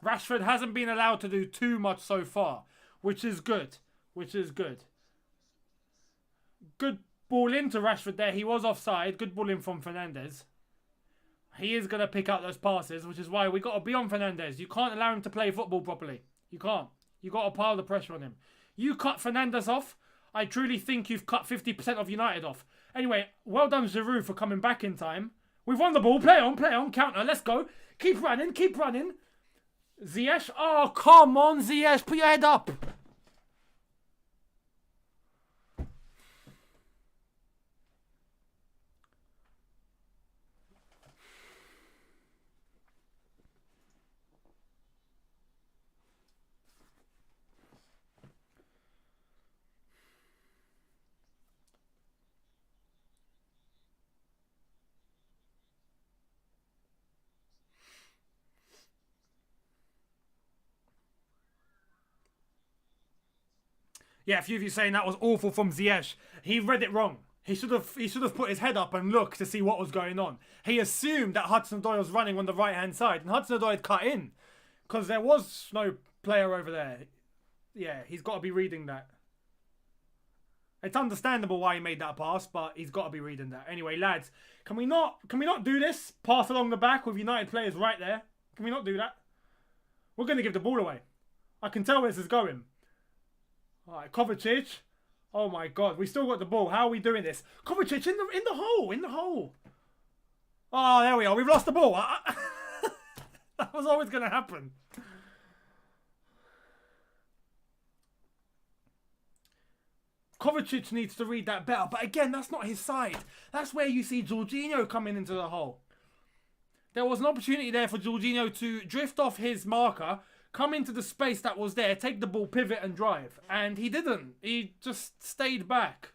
Rashford hasn't been allowed to do too much so far, which is good. Which is good. Good ball into Rashford there. He was offside. Good ball in from Fernandes. He is going to pick out those passes, which is why we got to be on Fernandes. You can't allow him to play football properly. You can't. You got to pile the pressure on him. You cut Fernandes off. I truly think you've cut 50% of United off. Anyway, well done Giroud for coming back in time. We've won the ball. Play on, counter. Let's go. Keep running, keep running. Ziyech. Oh, come on, Ziyech. Put your head up. Yeah, a few of you saying that was awful from Ziyech. He read it wrong. He should have put his head up and looked to see what was going on. He assumed that Hudson-Odoi was running on the right-hand side, and Hudson-Odoi had cut in because there was no player over there. Yeah, he's got to be reading that. It's understandable why he made that pass, but he's got to be reading that. Anyway, lads, can we not do this? Pass along the back with United players right there. Can we not do that? We're going to give the ball away. I can tell where this is going. All right, Kovacic. Oh my God, we still got the ball. How are we doing this? Kovacic in the hole. Oh, there we are. We've lost the ball. That was always going to happen. Kovacic needs to read that better. But again, that's not his side. That's where you see Jorginho coming into the hole. There was an opportunity there for Jorginho to drift off his marker, come into the space that was there, take the ball, pivot and drive. And he didn't. He just stayed back.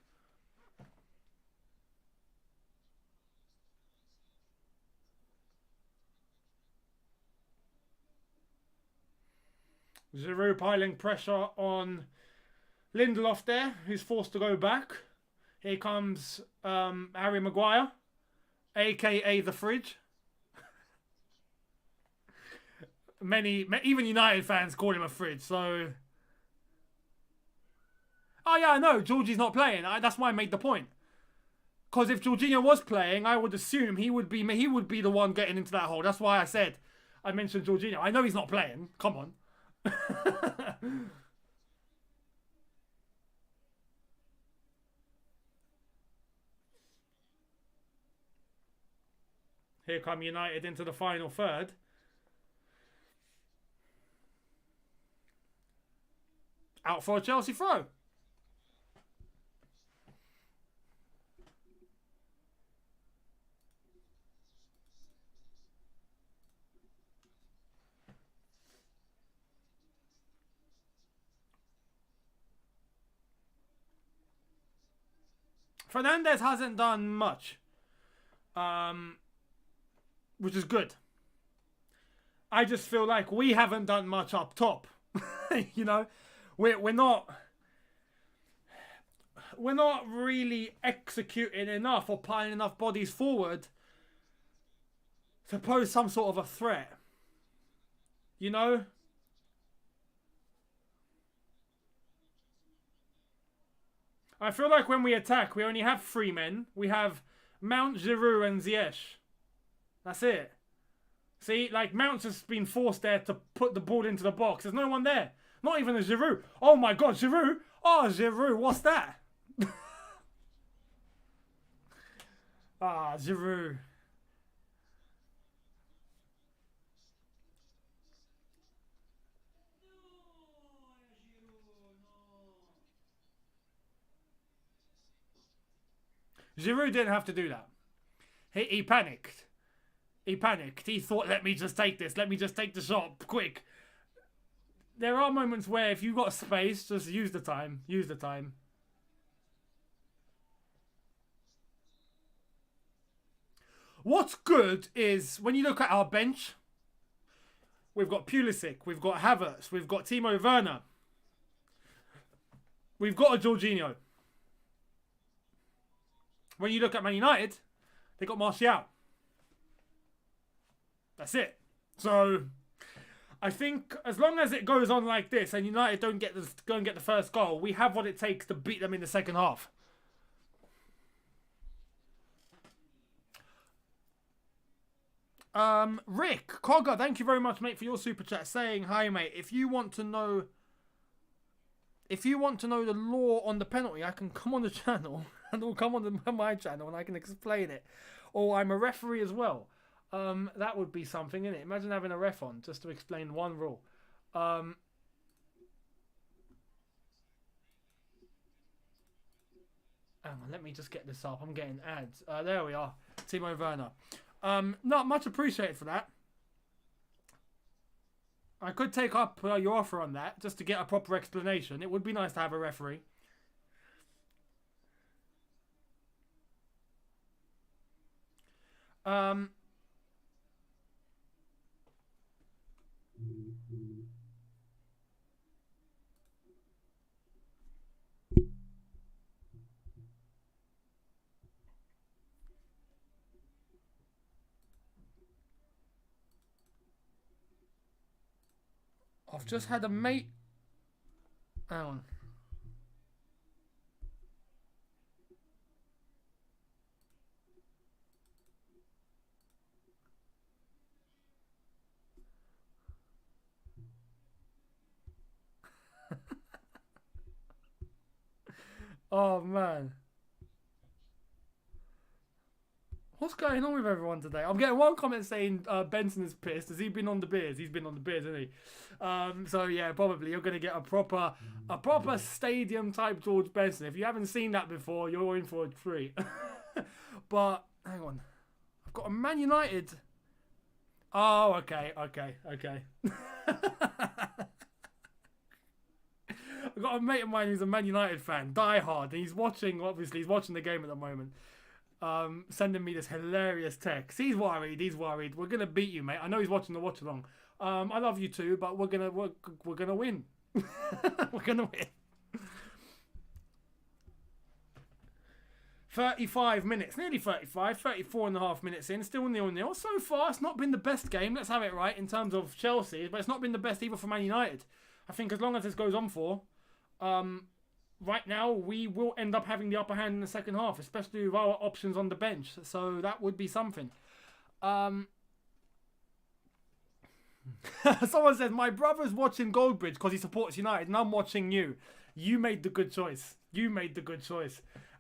Giroud piling pressure on Lindelof there, who's forced to go back. Here comes Harry Maguire, a.k.a. the fridge. Even United fans call him a fridge, so... Oh yeah, I know, Georgie's not playing. That's why I made the point. Because if Jorginho was playing, I would assume he would be the one getting into that hole. That's why I mentioned Jorginho. I know he's not playing. Come on. Here come United into the final third. Out for a Chelsea throw. Fernandes hasn't done much, which is good. I just feel like we haven't done much up top. You know, we're not really executing enough or piling enough bodies forward to pose some sort of a threat. You know? I feel like when we attack, we only have 3 men. We have Mount, Giroud and Ziyech. That's it. See, like Mount's just been forced there to put the ball into the box. There's no one there. Not even a Giroud. Oh my God, Giroud. Oh, Giroud, what's that? Ah, Giroud. Giroud didn't have to do that. He panicked. He panicked. He thought, let me just take this. Let me just take the shot quick. There are moments where if you've got space, just use the time. Use the time. What's good is when you look at our bench, we've got Pulisic, we've got Havertz, we've got Timo Werner. We've got a Jorginho. When you look at Man United, they got Martial. That's it. So I think as long as it goes on like this and United don't get the first goal, we have what it takes to beat them in the second half. Rick Cogger, thank you very much, mate, for your super chat saying hi, mate. If you want to know the law on the penalty, I can come on the channel and it'll come on my channel and I can explain it. Or I'm a referee as well. That would be something, innit? Imagine having a ref on just to explain one rule. Hang on, let me just get this up. I'm getting ads. There we are. Timo Werner. Not much appreciated for that. I could take up your offer on that just to get a proper explanation. It would be nice to have a referee. I've just had a mate. Hang on. Oh, man. What's going on with everyone today? I'm getting one comment saying Benson is pissed. Has he been on the beers? He's been on the beers, hasn't he? So yeah, probably you're gonna get a proper stadium type George Benson. If you haven't seen that before, you're in for a treat. But hang on, I've got a Man United. Oh, okay. I've got a mate of mine who's a Man United fan, die hard, and he's watching the game at the moment. Sending me this hilarious text. He's worried. We're gonna beat you, mate. I know he's watching the watch along. I love you too, but we're gonna win. We're gonna win. 35 minutes, nearly 35, 34 and a half minutes in, still 0-0. So far, it's not been the best game. Let's have it right in terms of Chelsea, but it's not been the best either for Man United. I think as long as this goes on for, right now, we will end up having the upper hand in the second half, especially with our options on the bench. So that would be something. Someone says, my brother's watching Goldbridge because he supports United, and I'm watching you. You made the good choice.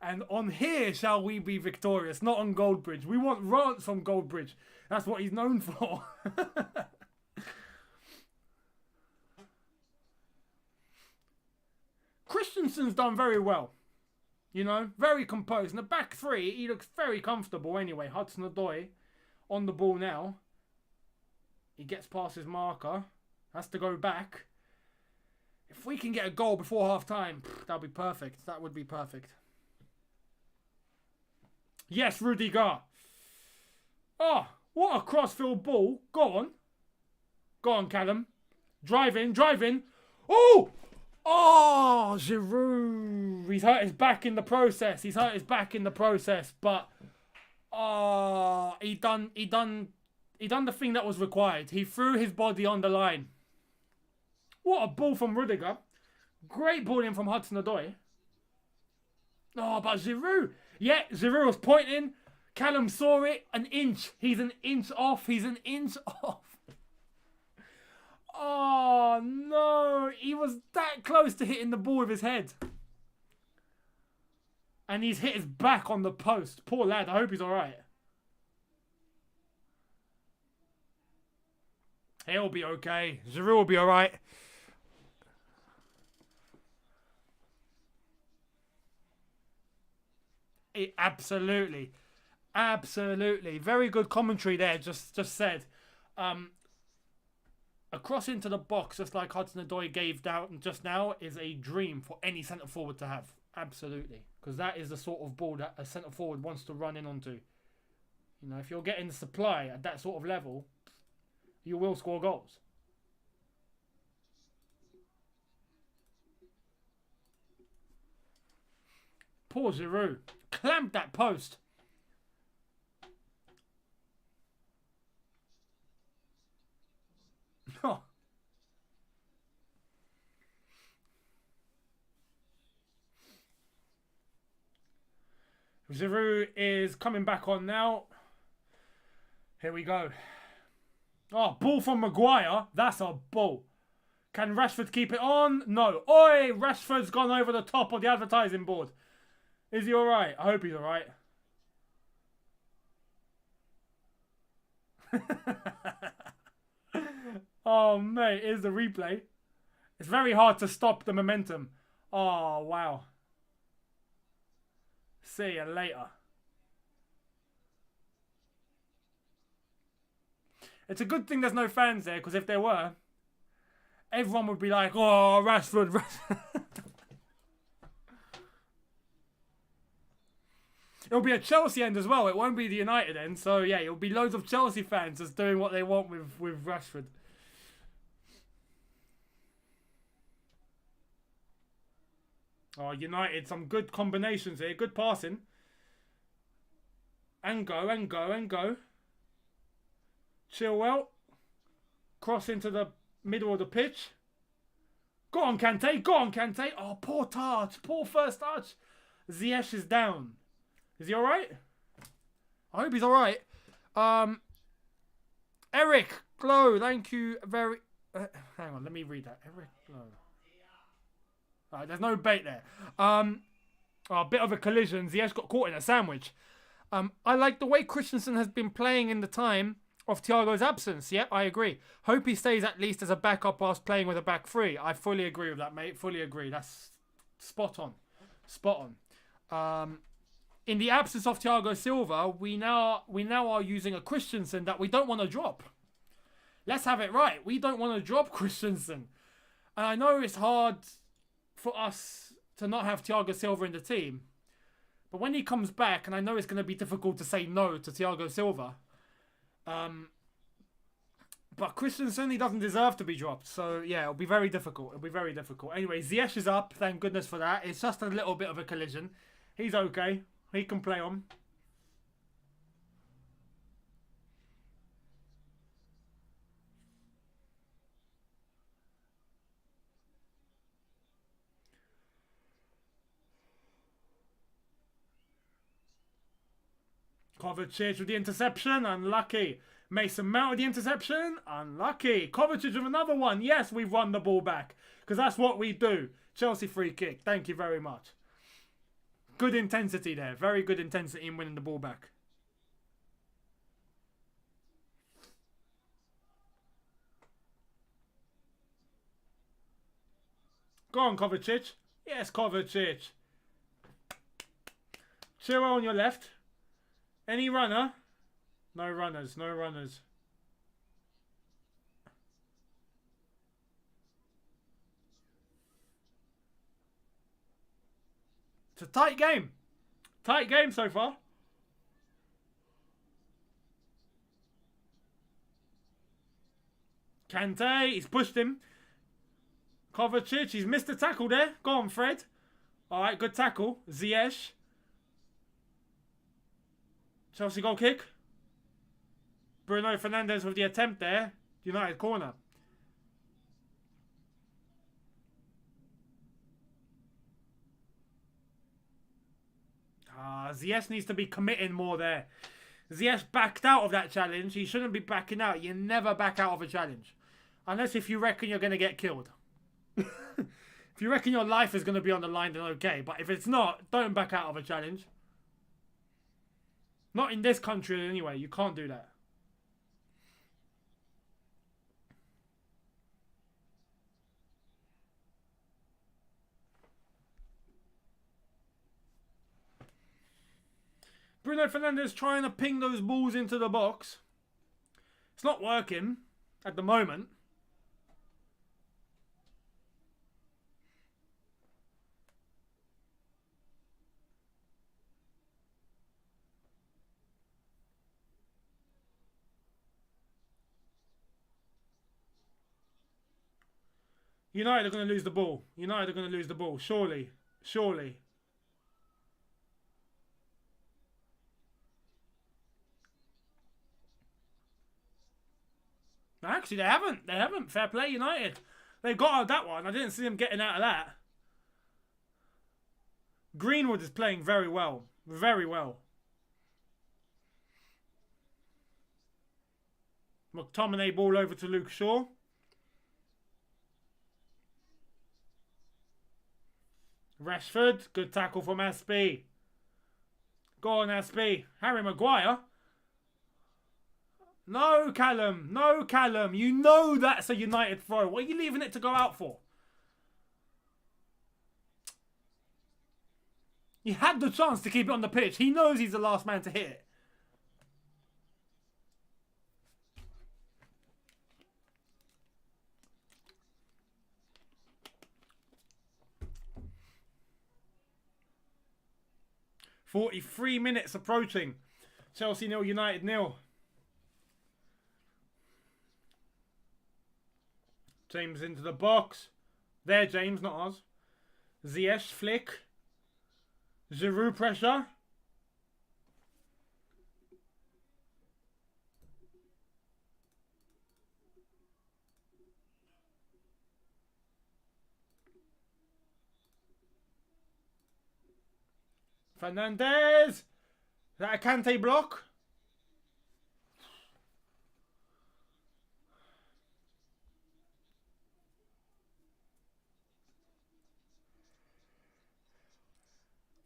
And on here shall we be victorious, not on Goldbridge. We want rants from Goldbridge. That's what he's known for. Christensen's done very well. You know, very composed. In the back three, he looks very comfortable anyway. Hudson-Odoi on the ball now. He gets past his marker. Has to go back. If we can get a goal before half-time, that'll be perfect. That would be perfect. Yes, Rudiger. Oh, what a crossfield ball. Go on, Callum. Drive in. Oh! Oh, Giroud. He's hurt his back in the process. But he done the thing that was required. He threw his body on the line. What a ball from Rudiger. Great ball in from Hudson-Odoi. Oh, but Giroud. Yeah, Giroud was pointing. Callum saw it. An inch. He's an inch off. Oh, no. He was that close to hitting the ball with his head. And he's hit his back on the post. Poor lad. I hope he's all right. He'll be okay. Giroud will be all right. Absolutely. Very good commentary there. Just said. A cross into the box, just like Hudson-Odoi gave down just now, is a dream for any centre forward to have. Absolutely. Because that is the sort of ball that a centre forward wants to run in onto. You know, if you're getting supply at that sort of level, you will score goals. Poor Giroud. Clamped that post. Oh. Giroud is coming back on now. Here we go. Oh, ball from Maguire. That's a ball. Can Rashford keep it on? No. Oi, Rashford's gone over the top of the advertising board. Is he alright? I hope he's alright. Oh, mate, here's the replay. It's very hard to stop the momentum. Oh, wow. See you later. It's a good thing there's no fans there, because if there were, everyone would be like, oh, Rashford. It'll be a Chelsea end as well. It won't be the United end. So, yeah, it'll be loads of Chelsea fans just doing what they want with Rashford. Oh, United, some good combinations here. Good passing. And go. Chilwell. Cross into the middle of the pitch. Go on, Kante. Oh, poor touch. Poor first touch. Ziyech is down. Is he alright? I hope he's alright. Eric Glow, thank you very... hang on, let me read that. Eric Glow. Alright, there's no bait there. A bit of a collision. Ziyech got caught in a sandwich. I like the way Christensen has been playing in the time of Thiago's absence. Yep, I agree. Hope he stays at least as a backup whilst playing with a back three. I fully agree with that, mate. Fully agree. That's spot on. Spot on. In the absence of Thiago Silva, we now are using a Christensen that we don't want to drop. Let's have it right. We don't want to drop Christensen. And I know it's hard for us to not have Thiago Silva in the team. But when he comes back, and I know it's going to be difficult to say no to Thiago Silva, but Christensen, he doesn't deserve to be dropped. So, yeah, it'll be very difficult. It'll be very difficult. Anyway, Ziyech is up. Thank goodness for that. It's just a little bit of a collision. He's okay. He can play on. Kovacic with the interception, unlucky. Mason Mount with the interception, unlucky. Kovacic with another one. Yes, we've won the ball back. Because that's what we do. Chelsea free kick. Thank you very much. Good intensity there. Very good intensity in winning the ball back. Go on, Kovacic. Yes, Kovacic. Chiro on your left. Any runner? No runners, no runners. It's a tight game. Tight game so far. Kante, he's pushed him. Kovacic, he's missed a tackle there. Go on, Fred. Alright, good tackle. Ziyech. Chelsea goal kick. Bruno Fernandes with the attempt there. United corner. Ziyech needs to be committing more there. Ziyech backed out of that challenge. He shouldn't be backing out. You never back out of a challenge. Unless if you reckon you're going to get killed. If you reckon your life is going to be on the line, then okay. But if it's not, don't back out of a challenge. Not in this country anyway. You can't do that. Bruno Fernandes trying to ping those balls into the box. It's not working at the moment. United are going to lose the ball. United are going to lose the ball. Surely. Surely. Actually, they haven't. They haven't. Fair play, United. They got out of that one. I didn't see them getting out of that. Greenwood is playing very well. Very well. McTominay ball over to Luke Shaw. Rashford, good tackle from Aspie. Go on, Aspie. Harry Maguire. No, Callum. No, Callum. You know that's a United throw. What are you leaving it to go out for? He had the chance to keep it on the pitch. He knows he's the last man to hit it. "43 minutes approaching. Chelsea 0, United 0. James into the box. There, James, not us. Ziyech flick. Giroud pressure. Fernandes. Is that a Kante block?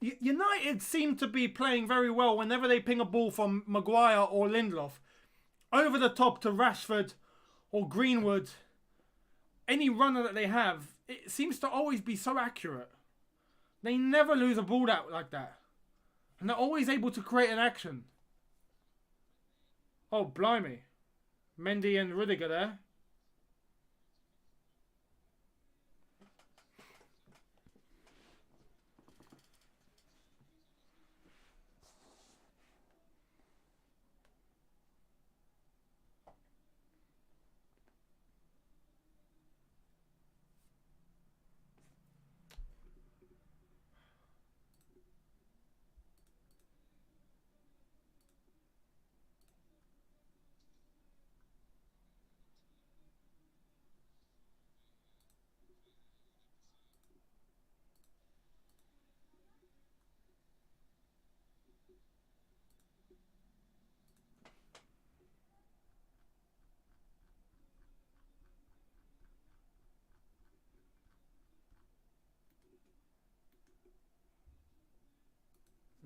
United seem to be playing very well whenever they ping a ball from Maguire or Lindelof over the top to Rashford or Greenwood. Any runner that they have, it seems to always be so accurate. They never lose a ball out like that. And they're always able to create an action. Oh, blimey. Mendy and Rudiger there.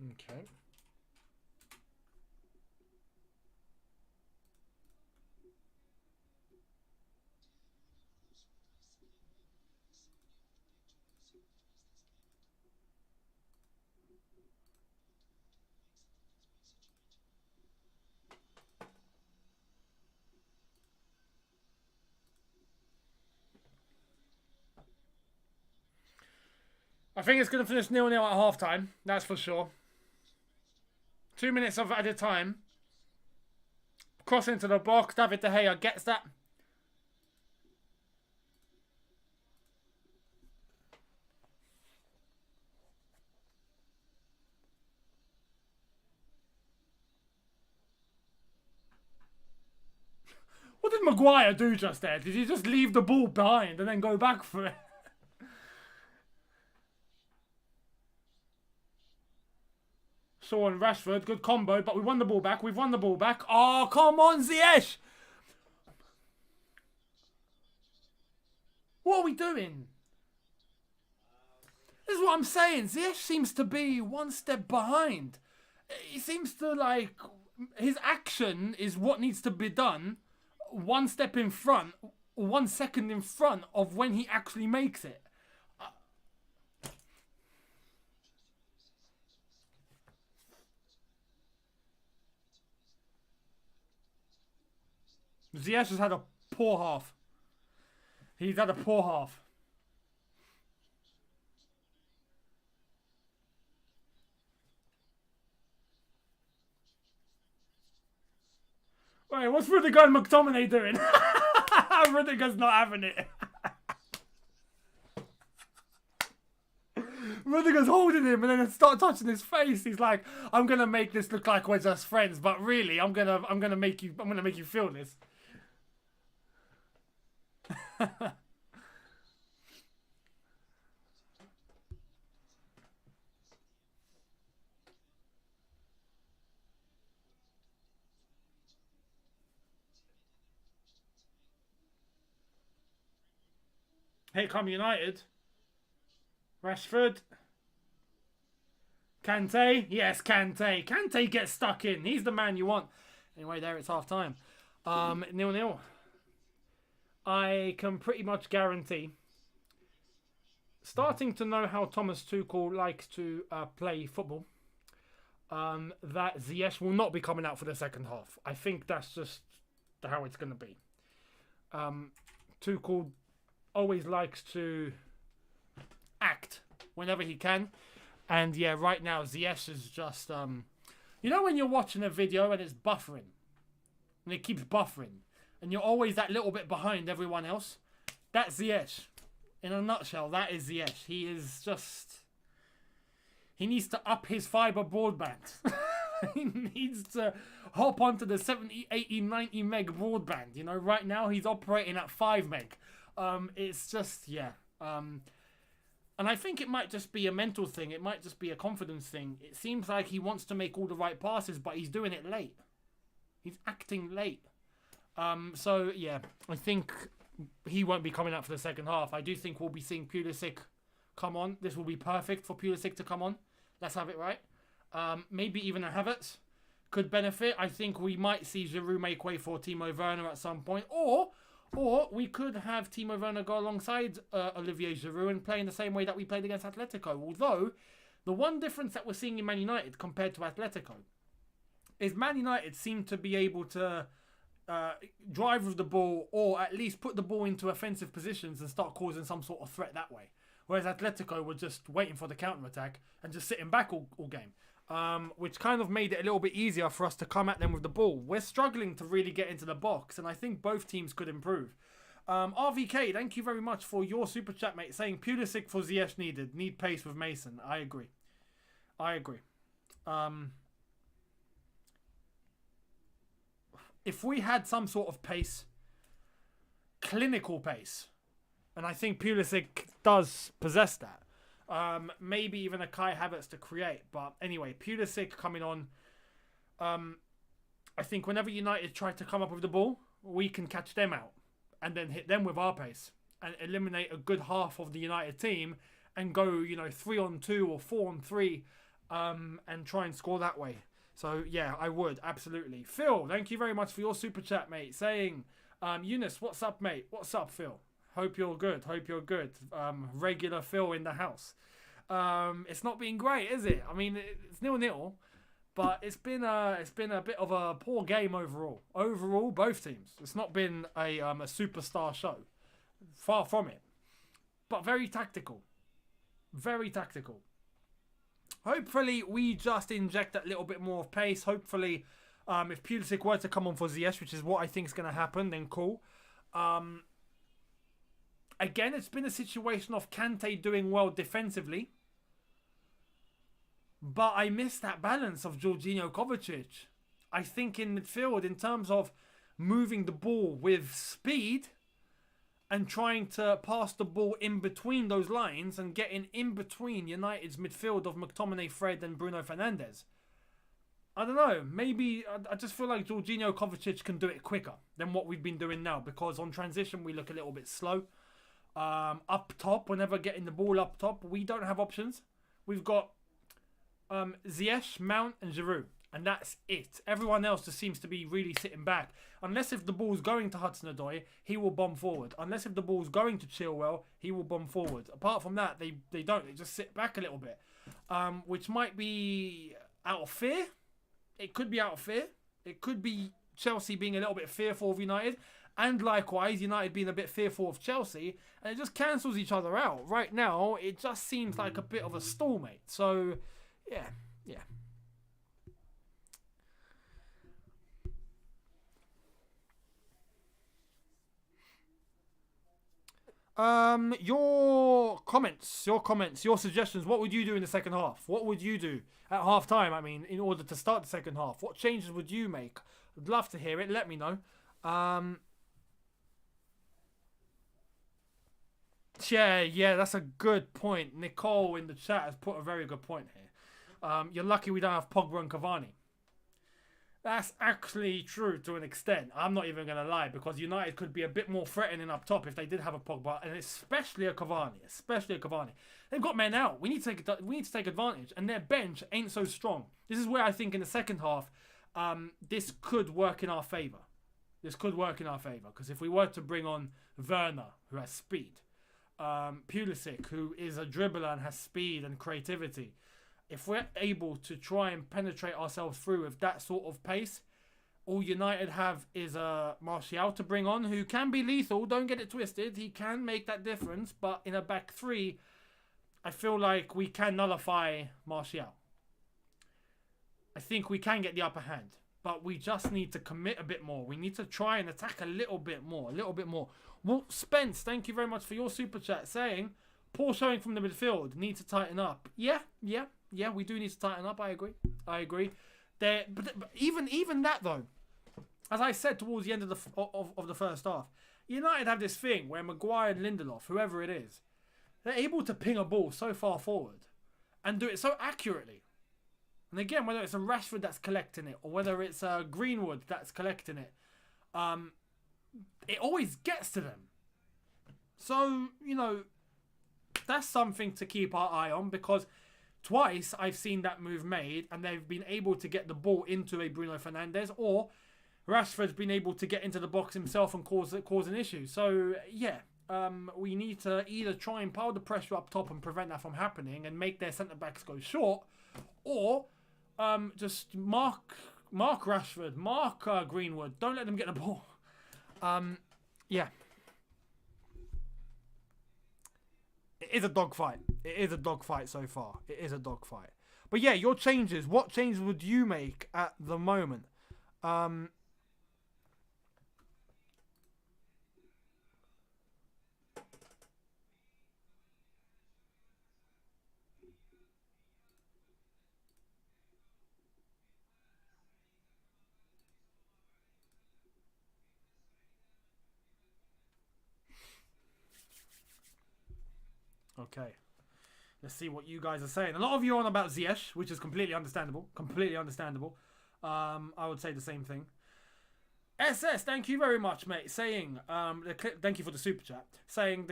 Okay. I think it's going to finish 0-0 at half-time. That's for sure. 2 minutes of added time. Cross into the box. David De Gea gets that. What did Maguire do just there? Did he just leave the ball behind and then go back for it? Shaw and Rashford, good combo, but we won the ball back. We've won the ball back. Oh, come on, Ziyech! What are we doing? This is what I'm saying. Ziyech seems to be one step behind. He seems to, like, his action is what needs to be done. One step in front, 1 second in front of when he actually makes it. Ziyech has had a poor half. He's had a poor half. Wait, what's Rudiger and McTominay doing? Rudiger's not having it. Rudiger's holding him and then start touching his face. He's like, "I'm gonna make this look like we're just friends, but really, I'm gonna make you feel this." Here come United. Rashford. Kante. Yes, Kante. Kante gets stuck in. He's the man you want. Anyway, there it's half time. 0-0. I can pretty much guarantee, starting to know how Thomas Tuchel likes to play football, that Ziyech will not be coming out for the second half. I think that's just how it's going to be. Tuchel always likes to act whenever he can. And yeah, right now, Ziyech is just... you know when you're watching a video and it's buffering? And it keeps buffering. And you're always that little bit behind everyone else? That's Ziyech. In a nutshell, that is Ziyech. He is just... He needs to up his fibre broadband. He needs to hop onto the 70, 80, 90 meg broadband. You know, right now he's operating at 5 meg. It's just, yeah. And I think it might just be a mental thing. It might just be a confidence thing. It seems like he wants to make all the right passes, but he's doing it late. He's acting late. So, yeah, I think he won't be coming out for the second half. I do think we'll be seeing Pulisic come on. This will be perfect for Pulisic to come on. Let's have it right. Maybe even a Havertz could benefit. I think we might see Giroud make way for Timo Werner at some point. Or we could have Timo Werner go alongside Olivier Giroud and play in the same way that we played against Atletico. Although, the one difference that we're seeing in Man United compared to Atletico is Man United seem to be able to drive with the ball, or at least put the ball into offensive positions and start causing some sort of threat that way. Whereas Atletico were just waiting for the counter-attack and just sitting back all game. Which kind of made it a little bit easier for us to come at them with the ball. We're struggling to really get into the box, and I think both teams could improve. RVK, thank you very much for your super chat, mate, saying Pulisic for Ziyech needed. Need pace with Mason. I agree. If we had some sort of pace, clinical pace, and I think Pulisic does possess that. Maybe even a Kai Havertz to create. But anyway, Pulisic coming on. I think whenever United try to come up with the ball, we can catch them out and then hit them with our pace and eliminate a good half of the United team and go, 3-on-2 or 4-on-3 and try and score that way. So, yeah, I would. Absolutely. Phil, thank you very much for your super chat, mate. Saying, Younes, what's up, mate? What's up, Phil? Hope you're good. Regular Phil in the house. It's not been great, is it? I mean, it's 0-0, but it's been a bit of a poor game overall. Overall, both teams. It's not been a superstar show. Far from it. But very tactical. Very tactical. Hopefully, we just inject that little bit more of pace. Hopefully, if Pulisic were to come on for Ziyech, which is what I think is going to happen, then cool. Again, it's been a situation of Kante doing well defensively. But I miss that balance of Jorginho Kovacic. I think in midfield, in terms of moving the ball with speed and trying to pass the ball in between those lines and getting in between United's midfield of McTominay, Fred and Bruno Fernandes. I don't know. Maybe I just feel like Jorginho Kovacic can do it quicker than what we've been doing now, because on transition we look a little bit slow. Up top, whenever getting the ball up top, we don't have options. We've got Ziyech, Mount and Giroud, and that's it. Everyone else just seems to be really sitting back. Unless if the ball's going to Hudson-Odoi, he will bomb forward. Unless if the ball's going to Chilwell, he will bomb forward. Apart from that, they don't. They just sit back a little bit, which might be out of fear. It could be out of fear. It could be Chelsea being a little bit fearful of United. And likewise, United being a bit fearful of Chelsea. And it just cancels each other out. Right now, it just seems like a bit of a stalemate. So, yeah. Your comments, your suggestions. What would you do in the second half? What would you do at half time? I mean, in order to start the second half, what changes would you make? I'd love to hear it. Let me know. Yeah, that's a good point. Nicole in the chat has put a very good point here. You're lucky we don't have Pogba and Cavani. That's actually true to an extent. I'm not even going to lie, because United could be a bit more threatening up top if they did have a Pogba, and especially a Cavani. They've got men out. We need to take advantage, and their bench ain't so strong. This is where I think in the second half, this could work in our favour. Because if we were to bring on Werner, who has speed, Pulisic, who is a dribbler and has speed and creativity, if we're able to try and penetrate ourselves through with that sort of pace, all United have is Martial to bring on, who can be lethal. Don't get it twisted. He can make that difference. But in a back three, I feel like we can nullify Martial. I think we can get the upper hand. But we just need to commit a bit more. We need to try and attack a little bit more. Walt Spence, thank you very much for your super chat, saying, poor showing from the midfield. Need to tighten up. Yeah, we do need to tighten up. I agree. But even that though, as I said towards the end of the first half, United have this thing where Maguire and Lindelof, whoever it is, they're able to ping a ball so far forward and do it so accurately. And again, whether it's a Rashford that's collecting it or whether it's a Greenwood that's collecting it, it always gets to them. So, that's something to keep our eye on, because Twice I've seen that move made and they've been able to get the ball into a Bruno Fernandes, or Rashford's been able to get into the box himself and cause an issue. So, yeah, we need to either try and pile the pressure up top and prevent that from happening and make their centre-backs go short, or just mark Rashford, mark Greenwood. Don't let them get the ball. Yeah. It is a dogfight. It is a dogfight so far. It is a dogfight. But yeah, your changes. What changes would you make at the moment? Okay. Let's see what you guys are saying. A lot of you are on about Ziyech, which is completely understandable. Completely understandable. I would say the same thing. SS, thank you very much, mate. Saying, thank you for the super chat. Saying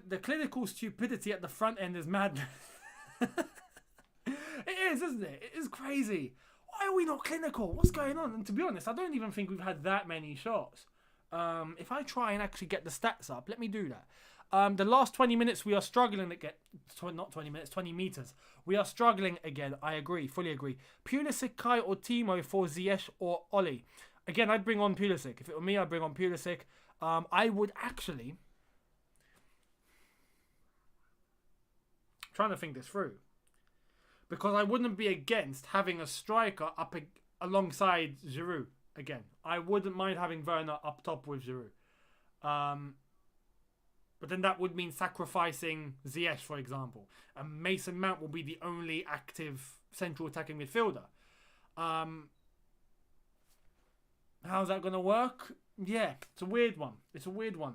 the clinical stupidity at the front end is madness. It is, isn't it? It is crazy. Why are we not clinical? What's going on? And to be honest, I don't even think we've had that many shots. If I try and actually get the stats up, let me do that. The last 20 minutes, we are struggling to get... Not 20 minutes, 20 meters. We are struggling again. I agree, fully agree. Pulisic, Kai or Timo for Ziyech or Oli. Again, I'd bring on Pulisic. If it were me, I'd bring on Pulisic. I would actually... trying to think this through. Because I wouldn't be against having a striker up alongside Giroud again. I wouldn't mind having Werner up top with Giroud. But then that would mean sacrificing Ziyech, for example. And Mason Mount will be the only active central attacking midfielder. How's that going to work? Yeah, it's a weird one. It's a weird one.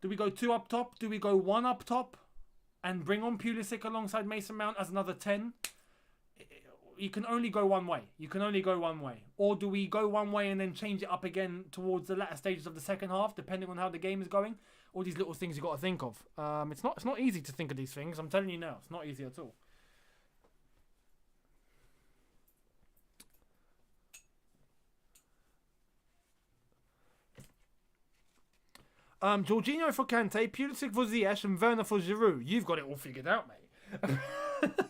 Do we go 2 up top? Do we go 1 up top? And bring on Pulisic alongside Mason Mount as another 10? You can only go one way. You can only go one way. Or do we go one way and then change it up again towards the latter stages of the second half, depending on how the game is going? All these little things you've got to think of. It's not easy to think of these things. I'm telling you now. It's not easy at all. Jorginho for Kante, Pulisic for Ziyech, and Werner for Giroud. You've got it all figured out, mate.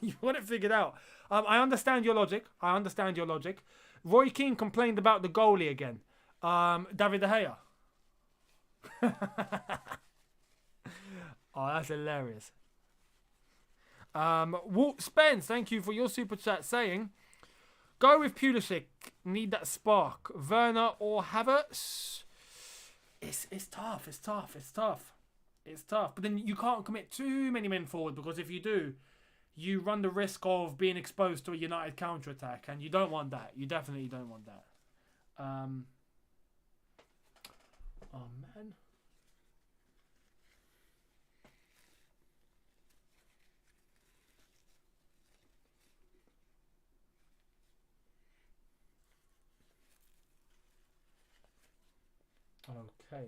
You've got it figured out. I understand your logic. Roy Keane complained about the goalie again. David De Gea. Oh, that's hilarious. Walt Spence, thank you for your super chat saying, go with Pulisic. Need that spark. Werner or Havertz? It's tough. But then you can't commit too many men forward, because if you do, you run the risk of being exposed to a United counter-attack, and you don't want that. You definitely don't want that. Oh, man. Okay.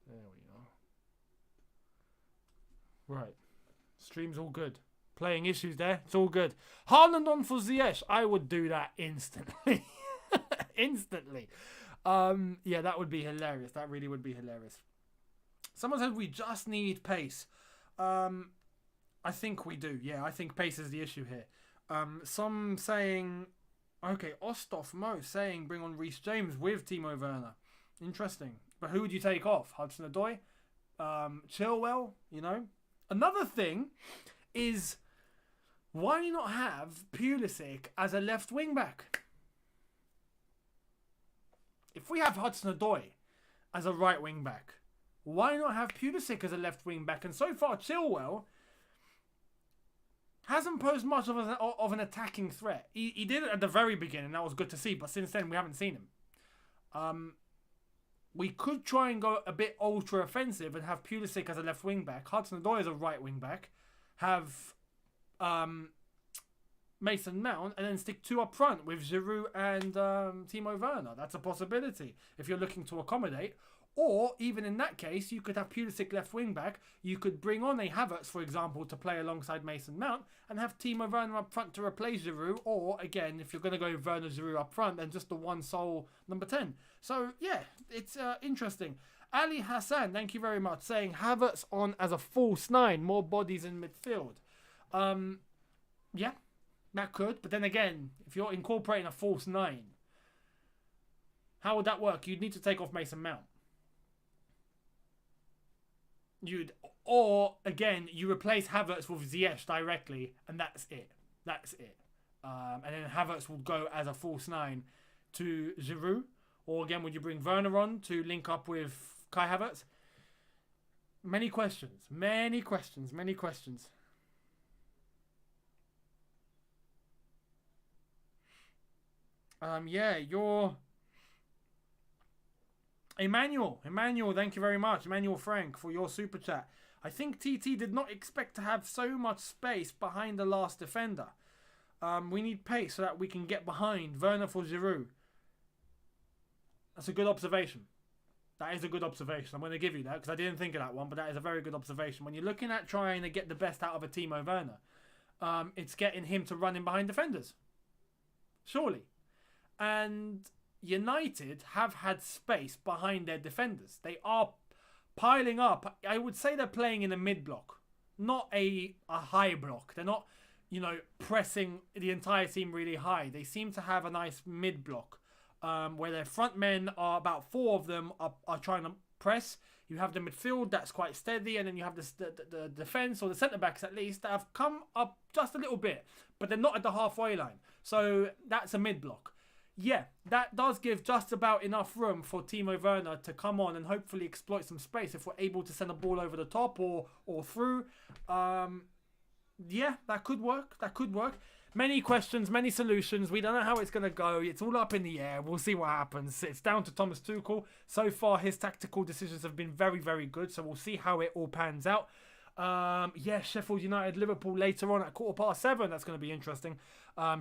There we are. Right. Stream's all good. Playing issues there. It's all good. Haaland on for Ziyech. I would do that instantly. Instantly. Yeah, that would be hilarious. That really would be hilarious. Someone said we just need pace. I think we do. Yeah, I think pace is the issue here. Some saying... Okay, Ostov Mo saying bring on Reece James with Timo Werner. Interesting. But who would you take off? Hudson-Odoi? Chilwell? You know? Another thing is, why not have Pulisic as a left wing back? If we have Hudson-Odoi as a right wing back, why not have Pulisic as a left wing back? And so far, Chilwell hasn't posed much of an attacking threat. He did it at the very beginning, that was good to see, but since then we haven't seen him. We could try and go a bit ultra offensive and have Pulisic as a left wing back, Hudson-Odoi as a right wing back, have Mason Mount and then stick 2 up front with Giroud and Timo Werner. That's a possibility if you're looking to accommodate. Or even in that case, you could have Pulisic left wing back. You could bring on a Havertz, for example, to play alongside Mason Mount and have Timo Werner up front to replace Giroud. Or again, if you're going to go Werner Giroud up front, then just the one sole number 10. So yeah, it's interesting. Ali Hassan, thank you very much, saying Havertz on as a false 9, more bodies in midfield. Yeah, that could. But then again, if you're incorporating a false 9, how would that work? You'd need to take off Mason Mount. Or again, you replace Havertz with Ziyech directly, and that's it. That's it. And then Havertz will go as a false 9 to Giroud. Or again, would you bring Werner on to link up with Kai Havertz? Many questions. Many questions. Many questions. Yeah, you're... Emmanuel, thank you very much. Emmanuel Frank for your super chat. I think TT did not expect to have so much space behind the last defender. We need pace so that we can get behind Werner for Giroud. That's a good observation. That is a good observation. I'm going to give you that because I didn't think of that one, but that is a very good observation. When you're looking at trying to get the best out of a Timo Werner, it's getting him to run in behind defenders. Surely. And United have had space behind their defenders. They are piling up. I would say they're playing in a mid-block, not a high block. They're not, pressing the entire team really high. They seem to have a nice mid-block where their front men are, about 4 of them are trying to press. You have the midfield that's quite steady, and then you have the defence, or the centre-backs at least, that have come up just a little bit, but they're not at the halfway line. So that's a mid-block. Yeah, that does give just about enough room for Timo Werner to come on and hopefully exploit some space if we're able to send a ball over the top or through. Yeah, that could work. That could work. Many questions, many solutions. We don't know how it's going to go. It's all up in the air. We'll see what happens. It's down to Thomas Tuchel. So far, his tactical decisions have been very, very good. So we'll see how it all pans out. Yeah, Sheffield United, Liverpool later on at 7:15. That's going to be interesting.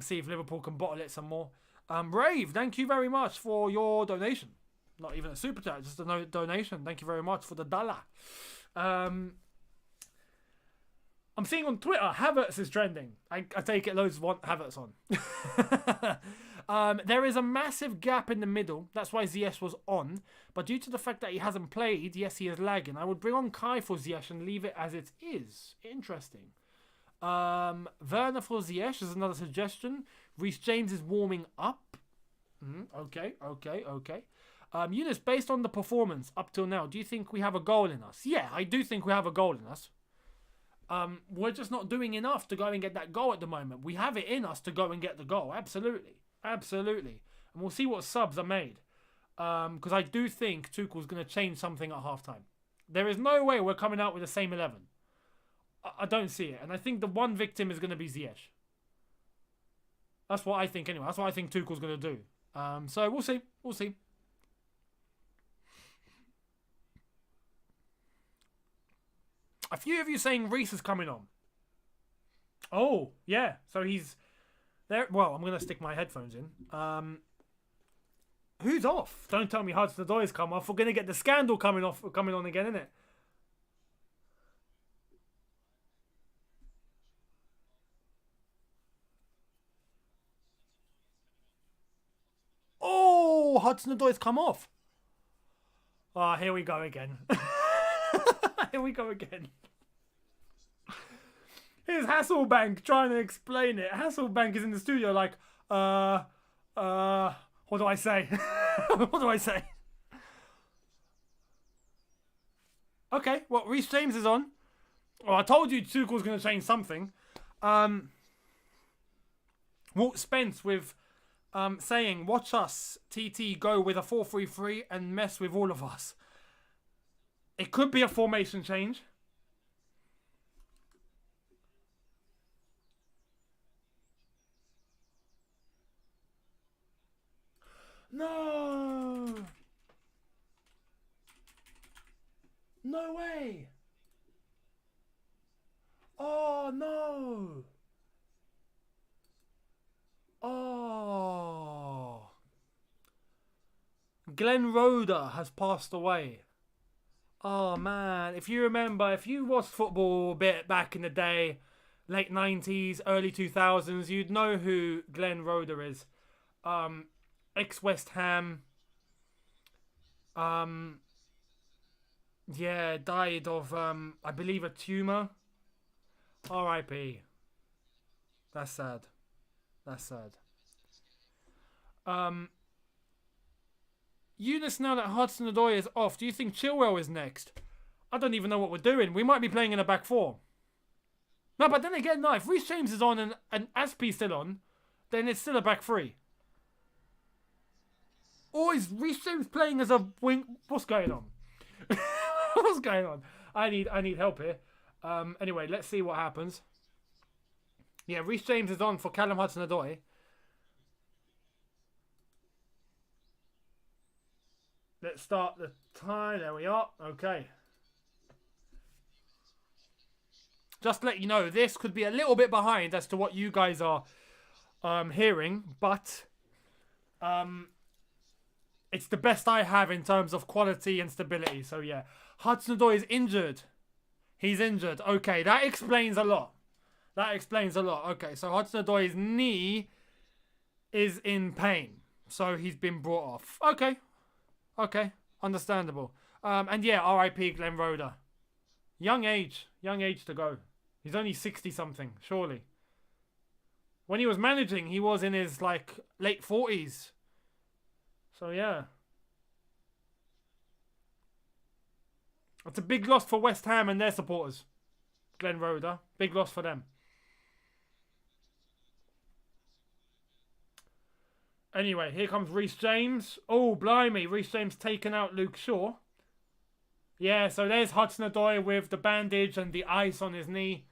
See if Liverpool can bottle it some more. Rave, thank you very much for your donation. Not even a super chat, just a donation. Thank you very much for the dollar. I'm seeing on Twitter, Havertz is trending. I take it loads want Havertz on. There is a massive gap in the middle. That's why Ziyech was on. But due to the fact that he hasn't played, yes, he is lagging. I would bring on Kai for Ziyech and leave it as it is. Interesting. Werner for Ziyech is another suggestion. Reece James is warming up. Okay. Younes, based on the performance up till now, do you think we have a goal in us? Yeah, I do think we have a goal in us. We're just not doing enough to go and get that goal at the moment. We have it in us to go and get the goal. Absolutely. And we'll see what subs are made. Because I do think Tuchel's going to change something at halftime. There is no way we're coming out with the same 11. I don't see it. And I think the one victim is going to be Ziyech. That's what I think anyway. That's what I think Tuchel's going to do. So we'll see. A few of you saying Reece is coming on. Oh, yeah. So he's there. Well, I'm going to stick my headphones in. Who's off? Don't tell me Hudson-Odoi's come off. We're going to get the scandal coming on again, isn't it? Oh, Hudson-Odoi's come off. Ah, here we go again. Here's Hasselbank trying to explain it. Hasselbank is in the studio like, what do I say? What do I say? Okay, well, Reece James is on. Well, I told you Tuchel's going to change something. Walt Spence with saying, watch us, TT, go with a 4-3-3 and mess with all of us. It could be a formation change. No! No way! Oh, no! Glenn Roeder has passed away. Oh man, if you remember, if you watched football a bit back in the day, late 90s, early 2000s, you'd know who Glenn Roeder is. Ex-West Ham. Yeah, died of, I believe, a tumour. R.I.P. That's sad. That's sad. Younes, now that Hudson-Odoi is off, do you think Chilwell is next? I don't even know what we're doing. We might be playing in a back four. No, but then again, no, if Reece James is on and Aspie's still on, then it's still a back three. Or is Reece James playing as a wing? What's going on? What's going on? I need help here. Anyway, let's see what happens. Yeah, Reece James is on for Callum Hudson-Odoi. Let's start the time. There we are. Okay. Just to let you know, this could be a little bit behind as to what you guys are hearing, but it's the best I have in terms of quality and stability. So yeah, Hudson-Odoi is injured. He's injured. Okay, that explains a lot. That explains a lot. Okay, so Hudson-Odoi's knee is in pain, so he's been brought off. Okay. Okay, understandable. And yeah, R.I.P. Glenn Roeder. Young age to go. He's only 60-something, surely. When he was managing, he was in his, like, late 40s. So, yeah. It's a big loss for West Ham and their supporters. Glenn Roeder. Big loss for them. Anyway, here comes Reece James. Oh, blimey. Reece James taking out Luke Shaw. Yeah, so there's Hudson-Odoi with the bandage and the ice on his knee.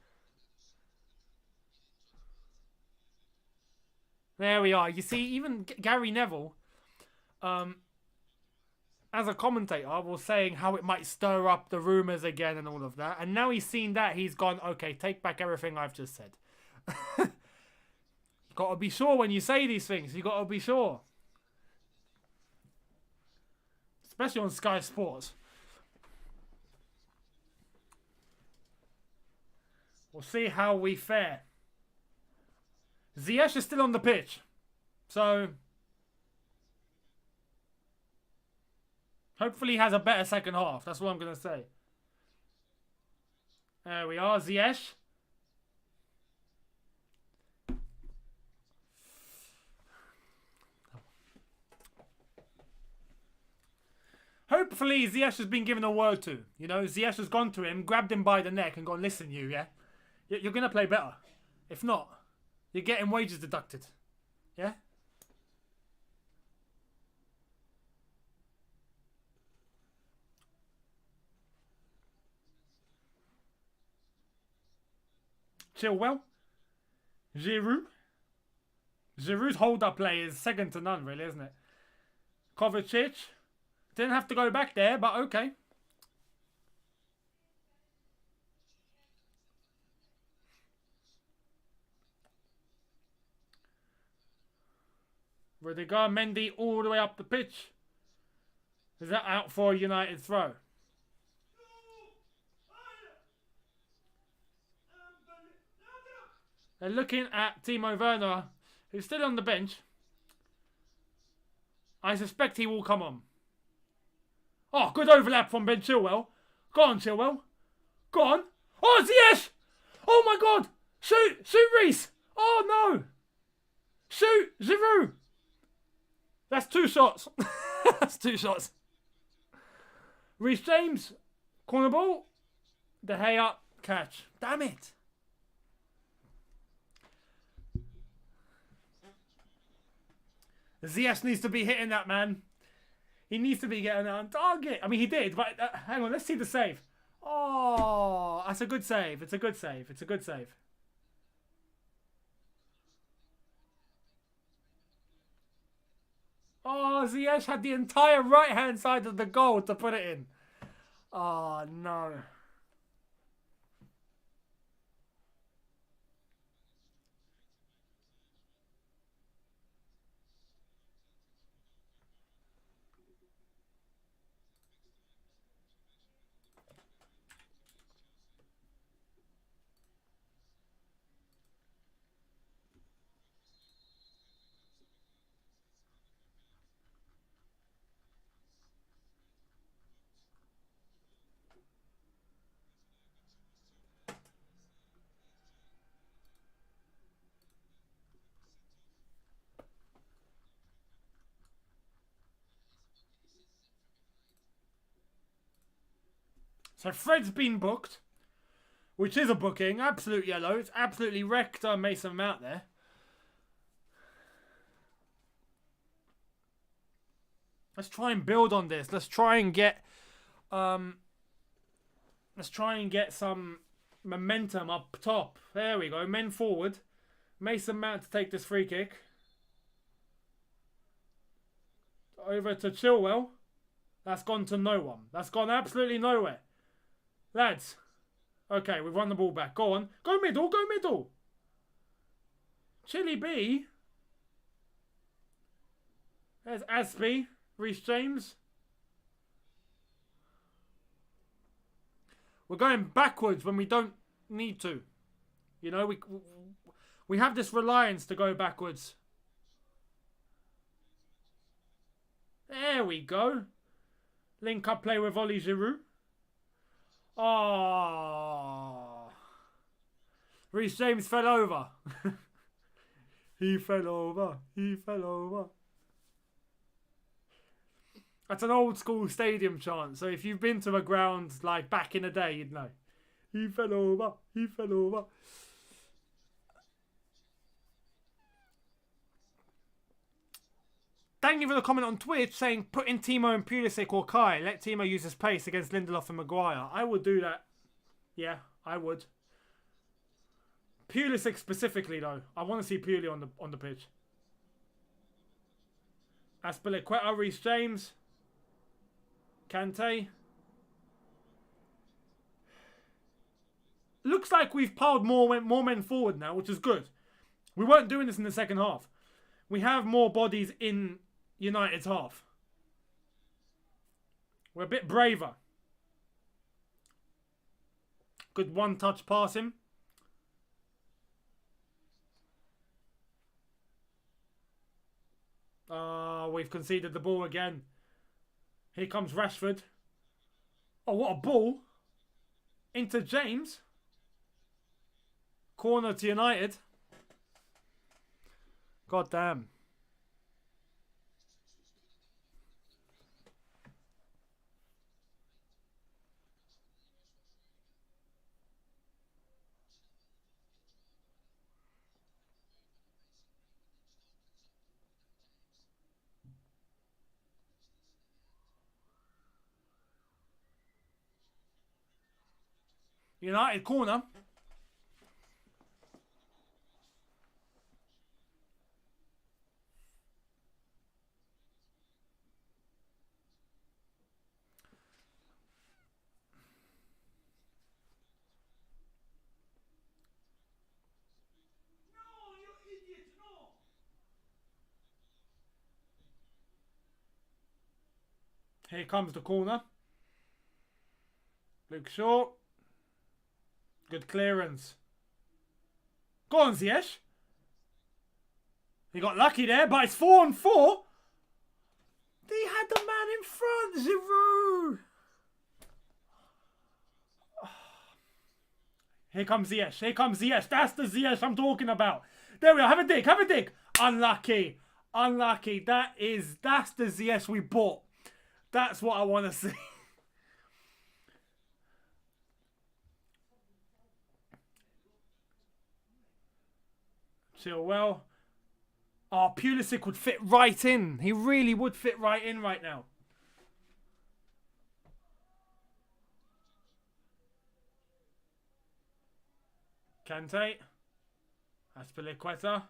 There we are. You see, even Gary Neville, as a commentator, was saying how it might stir up the rumours again and all of that. And now he's seen that, he's gone, okay, take back everything I've just said. Got to be sure when you say these things. You got to be sure. Especially on Sky Sports. We'll see how we fare. Ziyech is still on the pitch. So hopefully he has a better second half. That's what I'm going to say. There we are. Ziyech. Hopefully Ziyech has been given a word to. You know, Ziyech has gone to him, grabbed him by the neck and gone, listen you, yeah? You're going to play better. If not, you're getting wages deducted. Yeah? Chilwell. Giroud. Giroud's hold-up play is second to none, really, isn't it? Kovacic. Didn't have to go back there, but okay. Rudiger, Mendy all the way up the pitch. Is that out for a United throw? They're looking at Timo Werner, who's still on the bench. I suspect he will come on. Oh, good overlap from Ben Chilwell. Go on, Chilwell. Go on. Oh, Ziyech! Oh, my God. Shoot. Shoot, Reece. Oh, no. Shoot, Giroud. That's 2 shots. That's 2 shots. Reece James. Corner ball. De Gea. Catch. Damn it. Ziyech needs to be hitting that, man. He needs to be getting that on target. I mean, he did, but hang on, let's see the save. Oh, that's a good save. It's a good save. It's a good save. Oh, Ziyech had the entire right-hand side of the goal to put it in. Oh, no. So Fred's been booked, which is a booking. Absolute yellow. It's absolutely wrecked Mason Mount there. Let's try and build on this. Let's try and get some momentum up top. There we go. Men forward. Mason Mount to take this free kick. Over to Chilwell. That's gone to no one. That's gone absolutely nowhere. Lads. Okay, we've run the ball back. Go on. Go middle. Go middle. Chilly B. There's Aspie. Reece James. We're going backwards when we don't need to. You know, we have this reliance to go backwards. There we go. Link up play with Oli Giroud. Oh. Reece James fell over. He fell over. He fell over. That's an old school stadium chant. So if you've been to a ground like back in the day, you'd know. He fell over. He fell over. Thank you for the comment on Twitch saying put in Timo and Pulisic or Kai. Let Timo use his pace against Lindelof and Maguire. I would do that. Yeah, I would. Pulisic specifically though. I want to see Puli on the pitch. Aspilicueta, Reece James. Kante. Looks like we've piled more men forward now, which is good. We weren't doing this in the second half. We have more bodies in United's half. We're a bit braver. Good one-touch pass him. We've conceded the ball again. Here comes Rashford. Oh, what a ball. Into James. Corner to United. God damn. United corner. Here comes the corner. Luke Shaw. Good clearance. Go on, Ziyech. He got lucky there, but it's 4-on-4. He had the man in front, Giroud. Here comes Ziyech. Here comes Ziyech. That's the Ziyech I'm talking about. There we are. Have a dig. Have a dig. Unlucky. Unlucky. That's the Ziyech we bought. That's what I want to see. Chilwell. Oh, Pulisic would fit right in. He really would fit right in right now. Kante. Aspilicueta.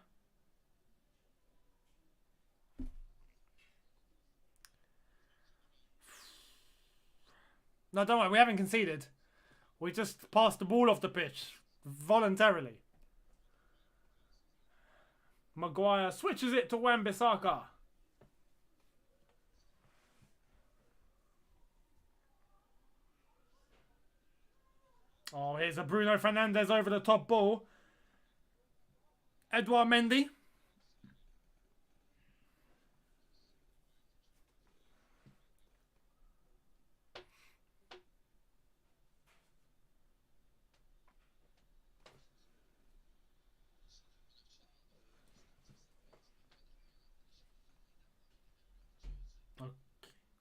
No, don't worry. We haven't conceded. We just passed the ball off the pitch. Voluntarily. Maguire switches it to Wan-Bissaka. Oh, here's a Bruno Fernandes over the top ball. Edouard Mendy.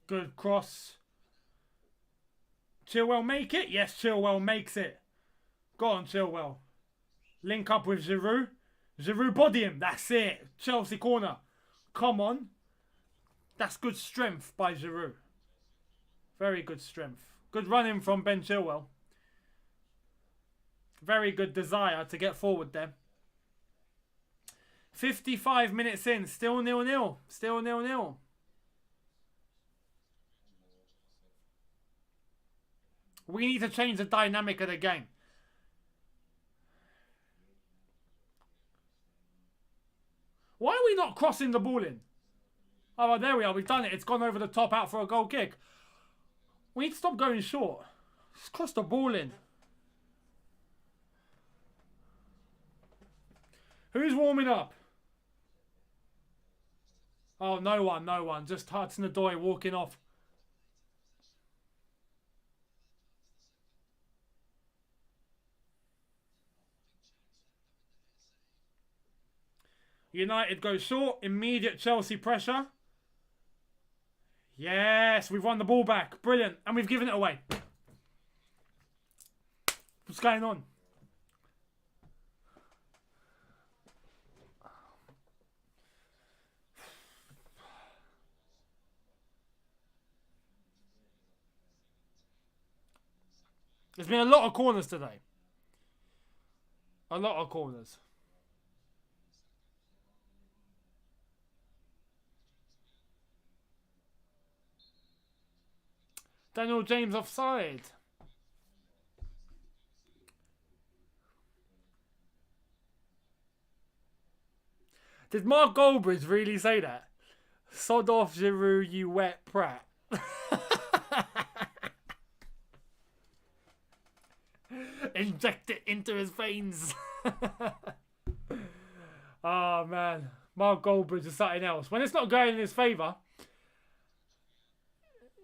Good cross. Chilwell make it? Yes, Chilwell makes it. Go on, Chilwell. Link up with Giroud. Giroud body him. That's it. Chelsea corner. Come on. That's good strength by Giroud. Very good strength. Good running from Ben Chilwell. Very good desire to get forward there. 55 minutes in. Still 0-0. Still 0-0. We need to change the dynamic of the game. Why are we not crossing the ball in? Oh, well, there we are. We've done it. It's gone over the top out for a goal kick. We need to stop going short. Just cross the ball in. Who's warming up? Oh, no one, no one. Just Hudson-Odoi walking off. United go short. Immediate Chelsea pressure. Yes, we've won the ball back. Brilliant. And we've given it away. What's going on? There's been a lot of corners today. A lot of corners. Daniel James offside. Did Mark Goldbridge really say that? Sod off Giroud, you wet prat. Inject it into his veins. Oh man, Mark Goldbridge is something else. When it's not going in his favour,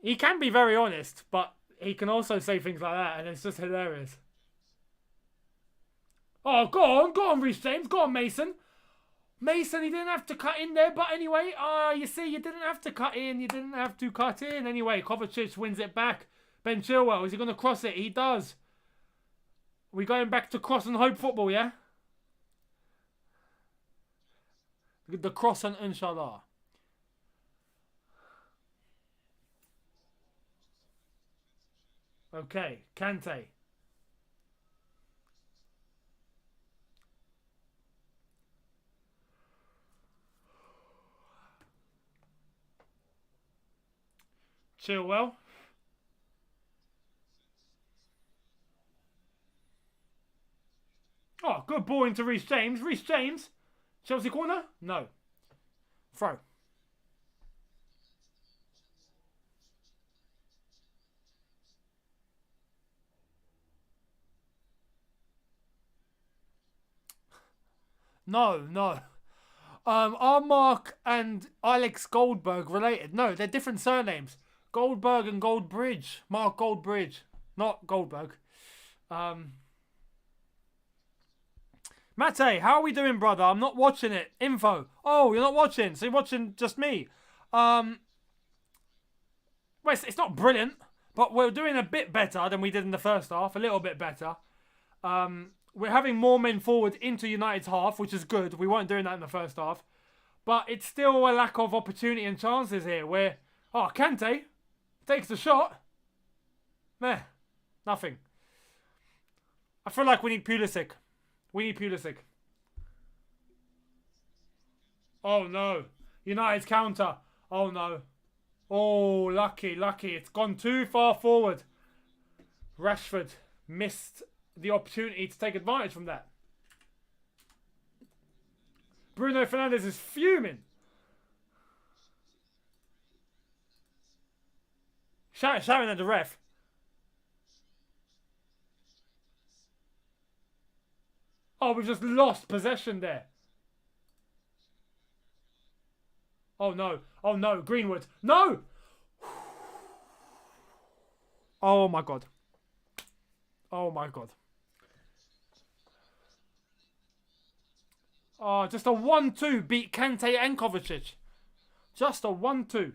he can be very honest, but he can also say things like that, and it's just hilarious. Oh, go on, Reece James, go on, Mason. Mason, he didn't have to cut in there, but anyway, you see, you didn't have to cut in. Anyway, Kovacic wins it back. Ben Chilwell, is he going to cross it? He does. We going back to cross and hope football, yeah? The cross and inshallah. Okay, Kante. Chilwell. Oh, good ball into Reece James. Reece James. Chelsea corner? No. Throw. No. Are Mark and Alex Goldberg related? No, they're different surnames. Goldberg and Goldbridge. Mark Goldbridge, not Goldberg. Mate, how are we doing, brother? I'm not watching it. Info. Oh, you're not watching. So you're watching just me. Well, it's not brilliant, but we're doing a bit better than we did in the first half. A little bit better. We're having more men forward into United's half, which is good. We weren't doing that in the first half. But it's still a lack of opportunity and chances here. Where, Kante takes the shot. Meh. Nothing. I feel like we need Pulisic. Oh, no. United's counter. Oh, no. Oh, lucky. It's gone too far forward. Rashford missed the opportunity to take advantage from that. Bruno Fernandes is fuming. Shouting at the ref. Oh, we've just lost possession there. Oh, no. Greenwood. No! Oh, my God. Oh, just a 1-2 beat Kante and Kovacic. Just a 1-2.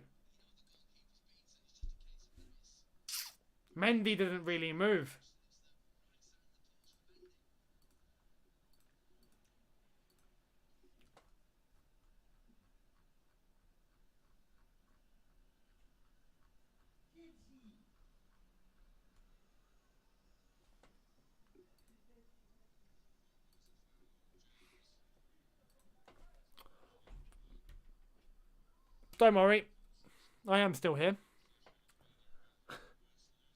Mendy didn't really move. Don't worry, I am still here.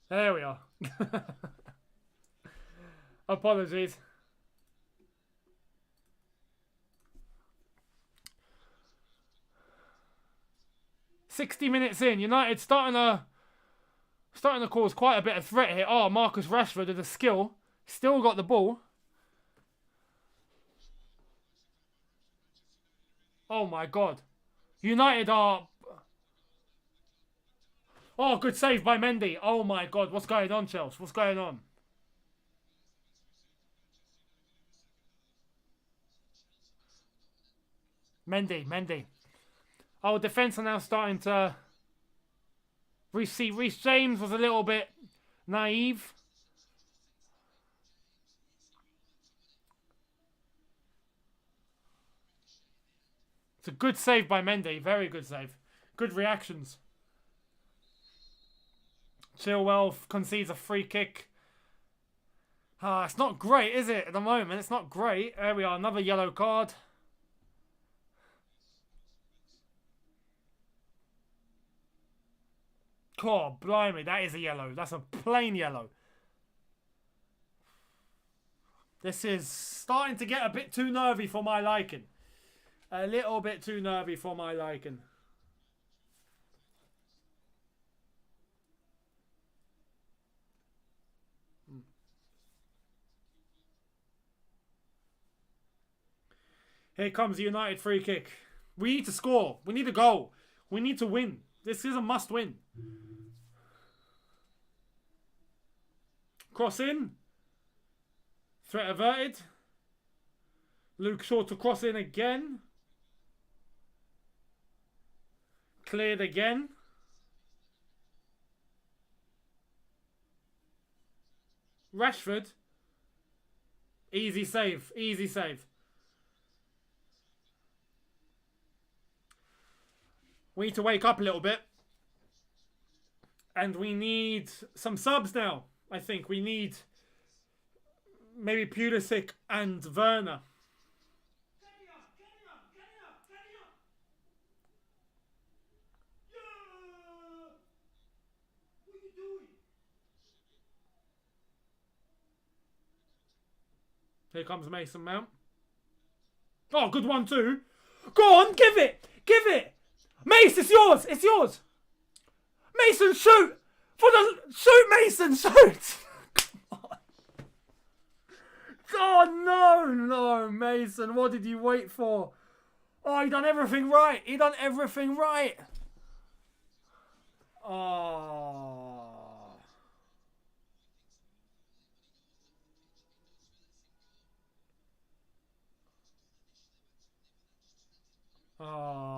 There we are. Apologies. $60 in, United starting to cause quite a bit of threat here. Oh, Marcus Rashford with a skill, still got the ball. Oh my God. United are... Oh, good save by Mendy. Oh my God, what's going on, Chelsea? What's going on? Mendy. Our defence are now starting to... Reece James was a little bit naive. It's a good save by Mendy. Very good save. Good reactions. Chilwell concedes a free kick. It's not great, is it, at the moment? It's not great. There we are. Another yellow card. Oh, blimey. That is a yellow. That's a plain yellow. This is starting to get a bit too nervy for my liking. A little bit too nervy for my liking. Here comes the United free kick. We need to score. We need a goal. We need to win. This is a must win. Cross in. Threat averted. Luke Shaw to cross in again. Cleared again. Rashford. Easy save. Easy save. We need to wake up a little bit. And we need some subs now. I think we need maybe Pulisic and Werner. Here comes Mason Mount. Oh, good one too. Go on, give it. Give it. Mace, it's yours. It's yours. Mason, shoot. Shoot, Mason, shoot. Come on. Oh, no, Mason. What did you wait for? Oh, he done everything right. He done everything right. Oh. Oh.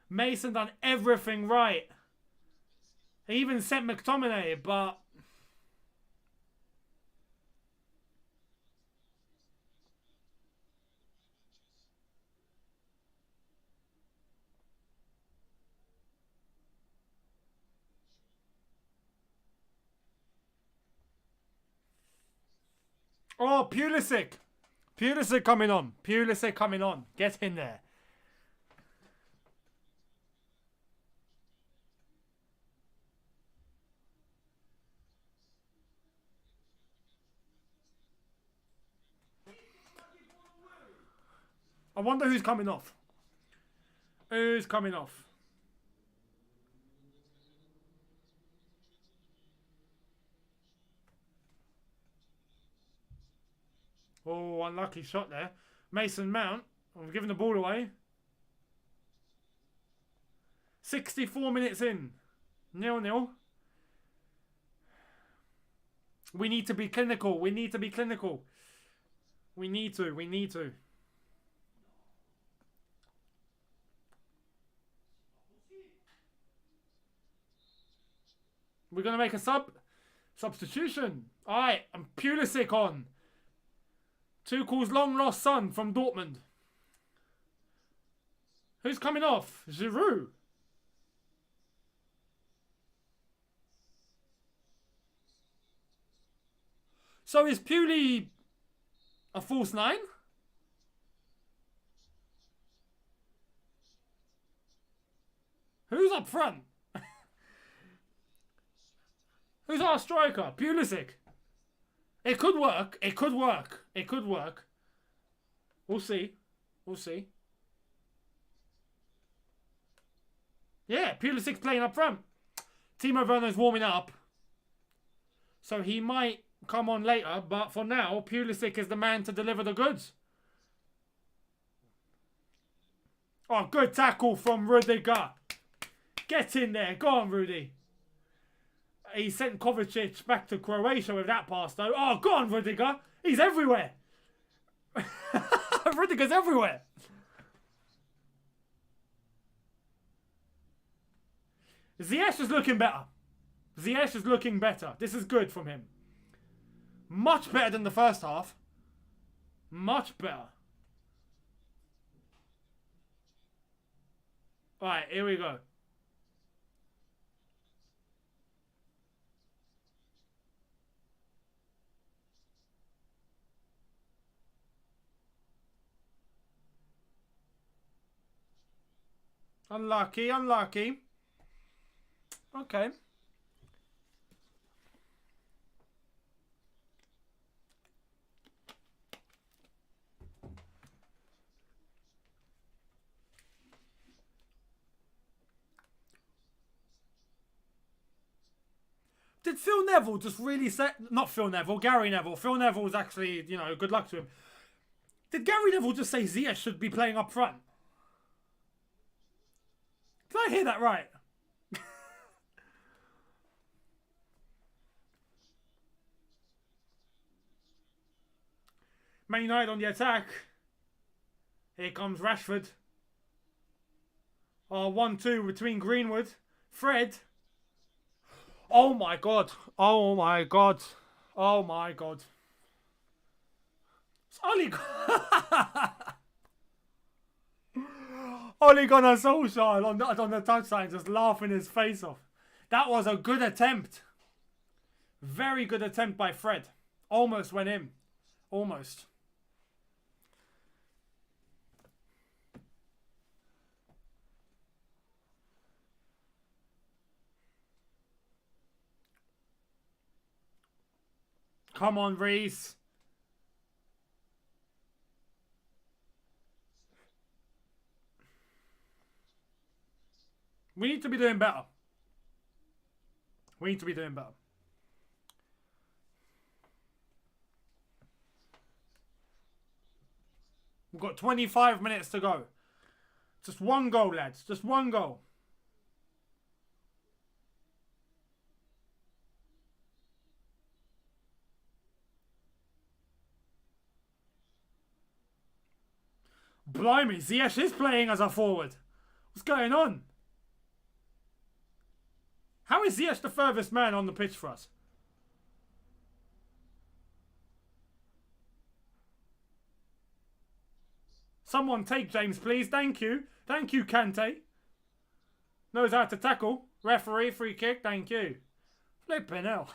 Mason done everything right. He even sent McTominay, but... Oh, Pulisic. Pulisic coming on. Pulisic coming on. Get in there. I wonder who's coming off. Who's coming off? Oh, unlucky shot there. Mason Mount. We've given the ball away. 64 minutes in. 0-0. We need to be clinical. We need to be clinical. We need to. We're going to make a substitution. Alright, and Pulisic on. Tuchel's long lost son from Dortmund. Who's coming off? Giroud. So is Puli a false 9? Who's up front? Who's our striker? Pulisic. It could work. It could work. It could work. We'll see. We'll see. Yeah, Pulisic's playing up front. Timo Werner's warming up. So he might come on later, but for now, Pulisic is the man to deliver the goods. Oh, good tackle from Rudiger. Get in there. Go on, Rudy. He sent Kovacic back to Croatia with that pass, though. Oh, go on, Rudiger. He's everywhere. Rudiger's everywhere. Ziyech is looking better. Ziyech is looking better. This is good from him. Much better than the first half. Much better. Alright, here we go. Unlucky, unlucky. Okay. Did Phil Neville just really say... Not Phil Neville, Gary Neville. Phil Neville was actually, you know, good luck to him. Did Gary Neville just say Ziyech should be playing up front? Did I hear that right? Man United on the attack. Here comes Rashford. Oh, 1-2 between Greenwood. Fred. Oh my God. Oh my God. Oh my God. It's Ole Gunnar Solskjaer on the touchline just laughing his face off. That was a good attempt. Very good attempt by Fred. Almost went in. Almost. Come on, Reese. We need to be doing better. We need to be doing better. We've got 25 minutes to go. Just one goal, lads. Just one goal. Blimey, Ziyech is playing as a forward. What's going on? How is Ziyech the furthest man on the pitch for us? Someone take James, please. Thank you. Thank you, Kante. Knows how to tackle. Referee, free kick. Thank you. Flipping hell.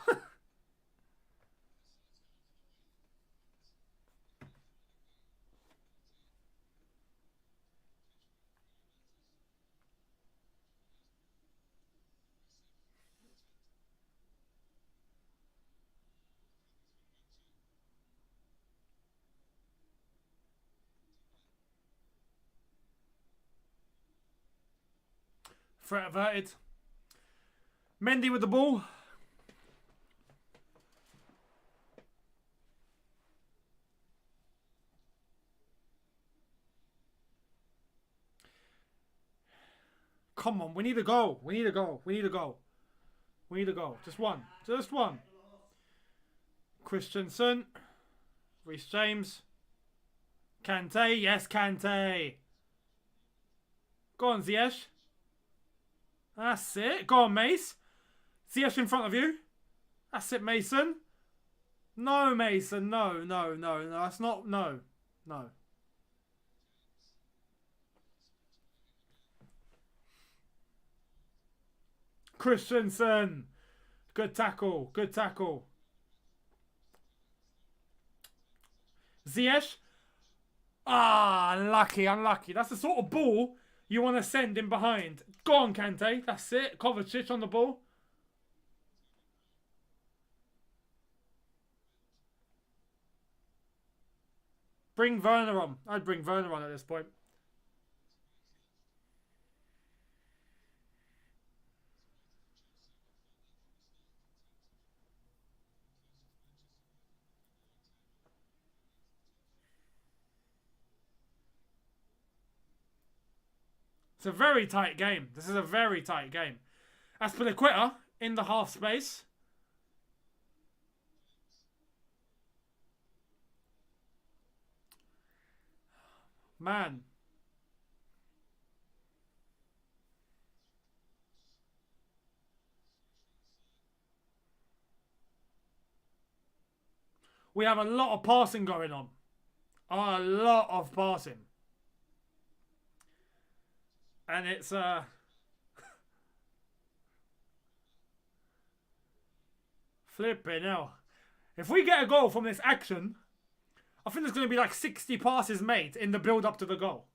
Threat averted. Mendy with the ball. Come on, we need a goal. We need a goal. We need a goal. We need a goal. Just one. Just one. Christensen. Reece James. Kante. Yes, Kante. Go on, Ziyech. That's it. Go on, Mace. Ziyech in front of you. That's it, Mason. No, Mason. No. That's not... No. Christensen. Good tackle. Ziyech. Unlucky. That's the sort of ball you want to send in behind. Go on, Kante. That's it. Kovacic on the ball. Bring Werner on. I'd bring Werner on at this point. It's a very tight game. This is a very tight game. Azpilicueta in the half space. Man. We have a lot of passing going on. A lot of passing. And it's flipping hell. If we get a goal from this action, I think there's going to be like 60 passes made in the build-up to the goal.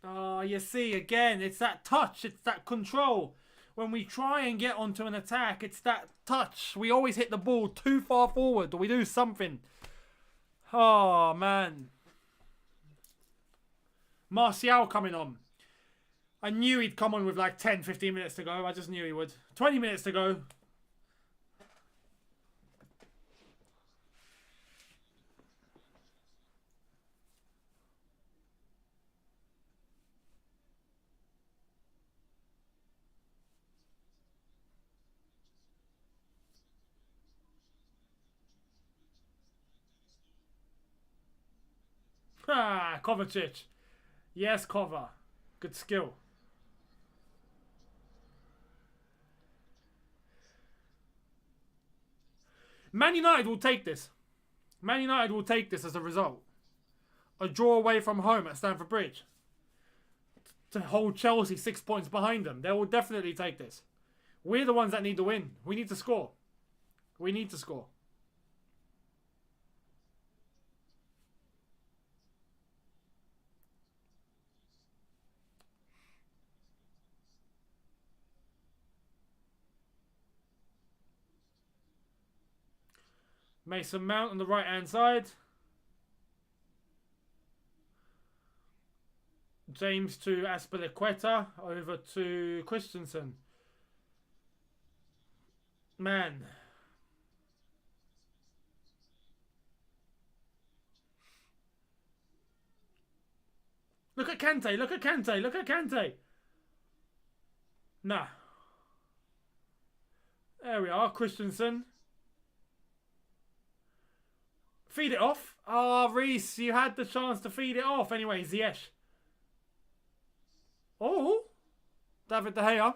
You see, again, it's that touch. It's that control. When we try and get onto an attack, it's that touch. We always hit the ball too far forward, or we do something. Oh, man. Martial coming on. I knew he'd come on with like 10, 15 minutes to go. I just knew he would. 20 minutes to go. Kovacic. Yes, Kova. Good skill. Man United will take this. Man United will take this as a result. A draw away from home at Stamford Bridge. To hold Chelsea 6 points behind them. They will definitely take this. We're the ones that need to win. We need to score. We need to score. Mason Mount on the right-hand side. James to Azpilicueta. Over to Christensen. Man. Look at Kante. Look at Kante. Look at Kante. Nah. There we are. Christensen. Feed it off. Ah, Reese, you had the chance to feed it off. Anyway, Ziyech. Oh. David De Gea.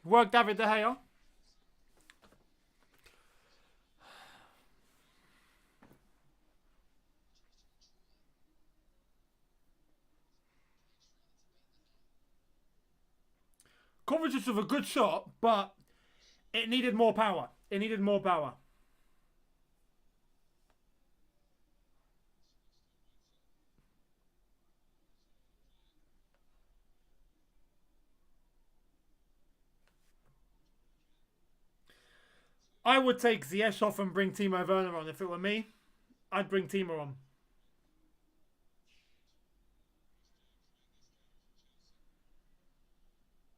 Work David De Gea. Kovacic with a good shot, but it needed more power. It needed more power. I would take Ziyech off and bring Timo Werner on. If it were me, I'd bring Timo on.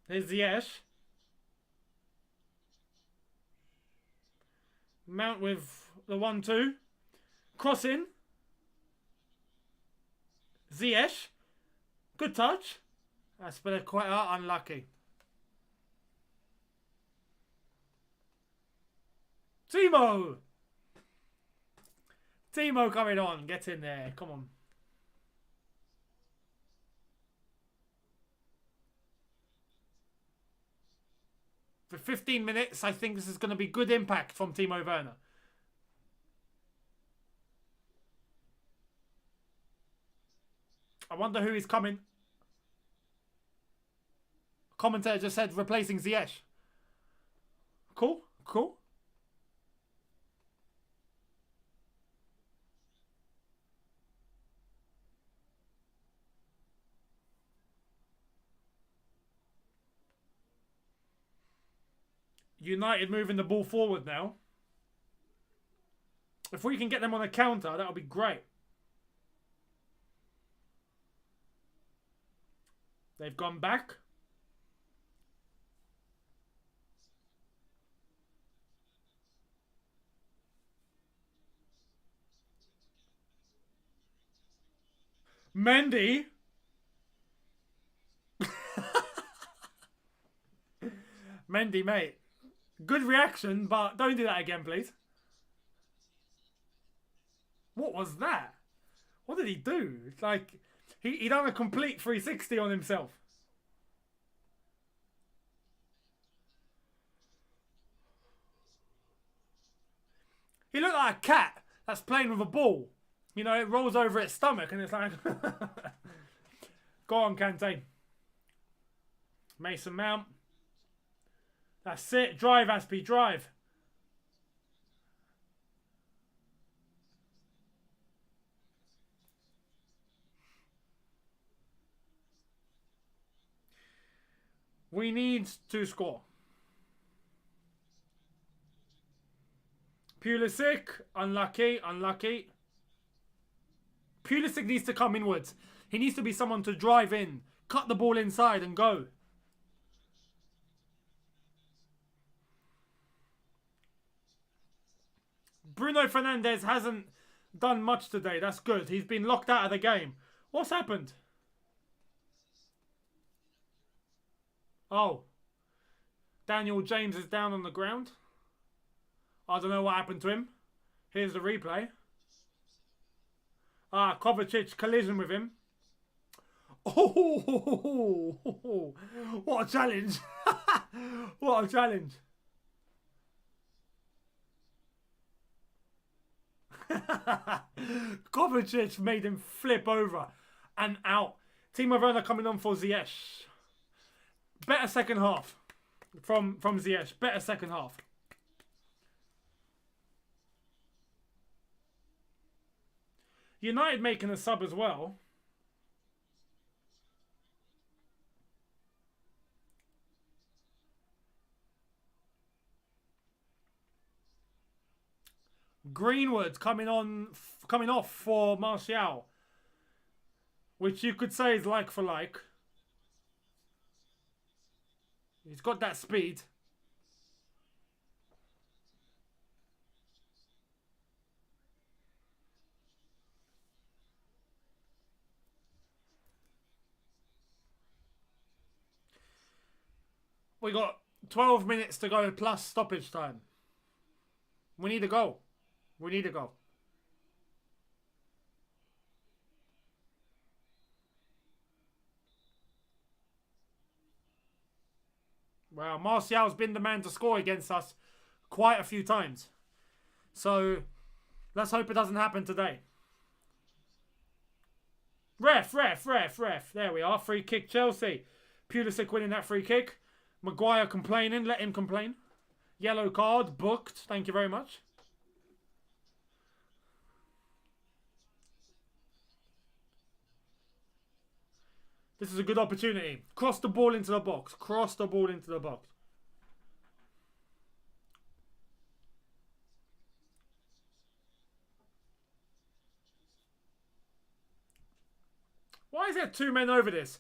Here's Ziyech. Mount with the 1-2. Cross in. Ziyech. Good touch. That's been quite unlucky. Timo! Timo coming on. Get in there. Come on. For 15 minutes, I think this is going to be good impact from Timo Werner. I wonder who is coming. Commentator just said replacing Ziyech. Cool, cool. United moving the ball forward now. If we can get them on a counter, that would be great. They've gone back. Mendy. Mendy, mate. Good reaction, but don't do that again, please. What was that? What did he do? Like, he done a complete 360 on himself. He looked like a cat that's playing with a ball. You know, it rolls over its stomach and it's like... Go on, Kante. Mason Mount. That's it. Drive, Aspie, drive. We need to score. Pulisic, unlucky, unlucky. Pulisic needs to come inwards. He needs to be someone to drive in, cut the ball inside and go. Bruno Fernandes hasn't done much today. That's good. He's been locked out of the game. What's happened? Oh. Daniel James is down on the ground. I don't know what happened to him. Here's the replay. Ah, Kovacic collision with him. Oh, what a challenge. What a challenge. Kovacic made him flip over and out. Timo Werner coming on for Ziyech. Better second half from Ziyech. Better second half. United making a sub as well. Greenwood coming off for Martial, which you could say is like for like. He's got that speed. We got 12 minutes to go plus stoppage time. We need a goal. We need a goal. Well, Martial's been the man to score against us quite a few times. So, let's hope it doesn't happen today. Ref. There we are. Free kick, Chelsea. Pulisic winning that free kick. Maguire complaining. Let him complain. Yellow card. Booked. Thank you very much. This is a good opportunity. Cross the ball into the box. Cross the ball into the box. Why is there two men over this?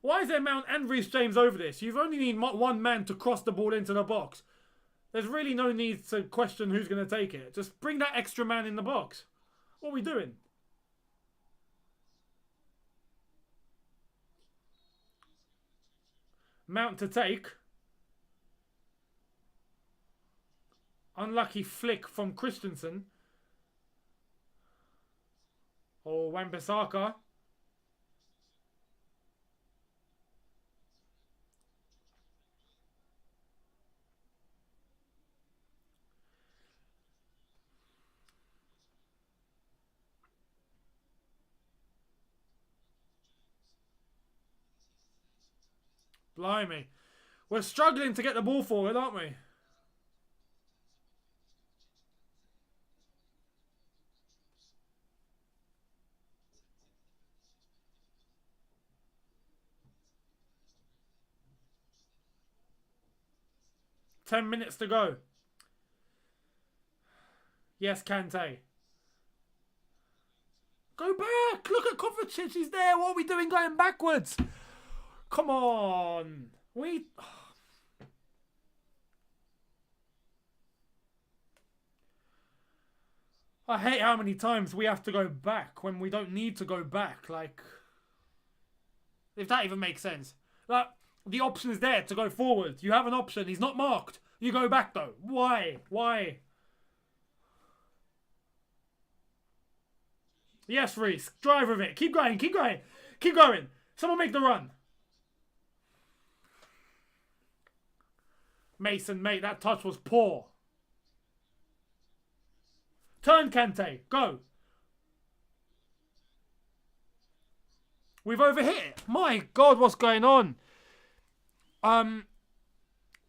Why is there Mount and Reece James over this? You've only need one man to cross the ball into the box. There's really no need to question who's going to take it. Just bring that extra man in the box. What are we doing? Mount to take. Unlucky flick from Christensen. Oh, Wan-Bissaka. Blimey. We're struggling to get the ball forward, aren't we? Ten minutes to go. Yes, Kante. Go back! Look at Kovacic, he's there. What are we doing going backwards? Come on. I hate how many times we have to go back when we don't need to go back. Like, if that even makes sense. Like, the option is there to go forward. You have an option. He's not marked. You go back though. Why? Why? Yes, Reece. Drive with it. Keep going. Keep going. Keep going. Someone make the run. Mason, mate, that touch was poor. Turn, Kante. Go. We've overhit it. My God, what's going on?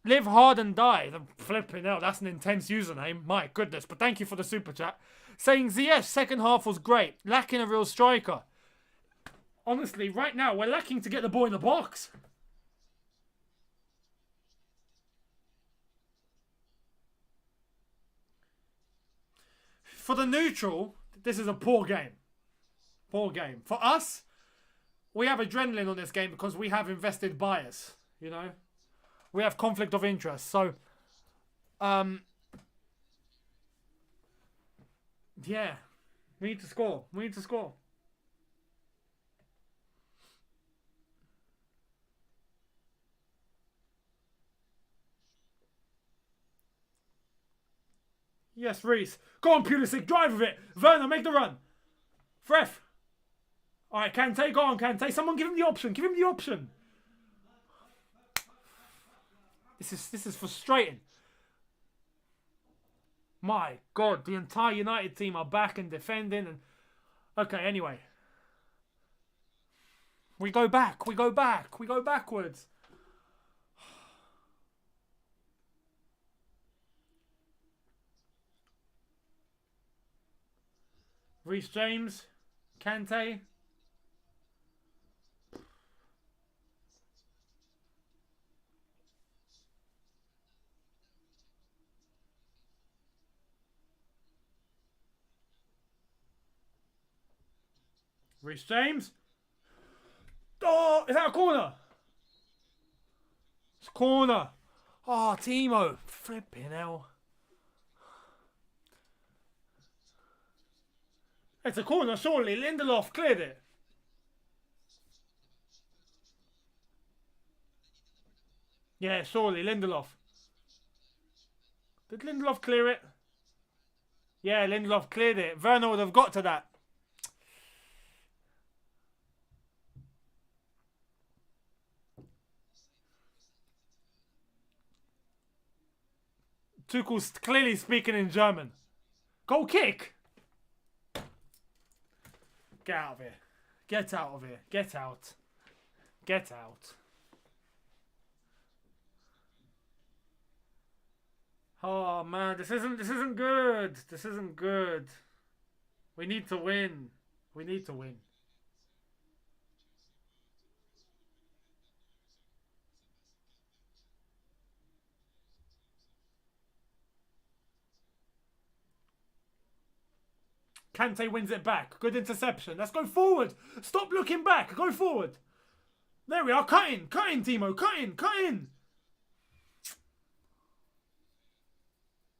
Live hard and die. The flipping hell, that's an intense username. My goodness. But thank you for the super chat. Saying Ziyech, second half was great. Lacking a real striker. Honestly, right now, we're lacking to get the ball in the box. For the neutral, this is a poor game. Poor game. For us, we have adrenaline on this game because we have invested bias, you know? We have conflict of interest. So, yeah. We need to score. We need to score. Yes, Reece. Go on, Pulisic. Drive with it. Werner, make the run. Fref. Alright, Kante. Go on, Kante. Someone give him the option. Give him the option. This is frustrating. My God, the entire United team are back and defending. And okay, anyway. We go back. We go back. We go backwards. Reece James. Kante. Reece James. Oh, is that a corner? It's a corner. Oh, Timo. Flipping hell. It's a corner, surely. Lindelof cleared it. Yeah, surely. Lindelof. Did Lindelof clear it? Yeah, Lindelof cleared it. Werner would have got to that. Tuchel's clearly speaking in German. Goal kick. Get out of here. Get out of here. Get out. Get out. Oh man, this isn't good. This isn't good. We need to win. We need to win. Kante wins it back. Good interception. Let's go forward. Stop looking back. Go forward. There we are. Cut in. Cut in, Timo. Cut in. Cut in.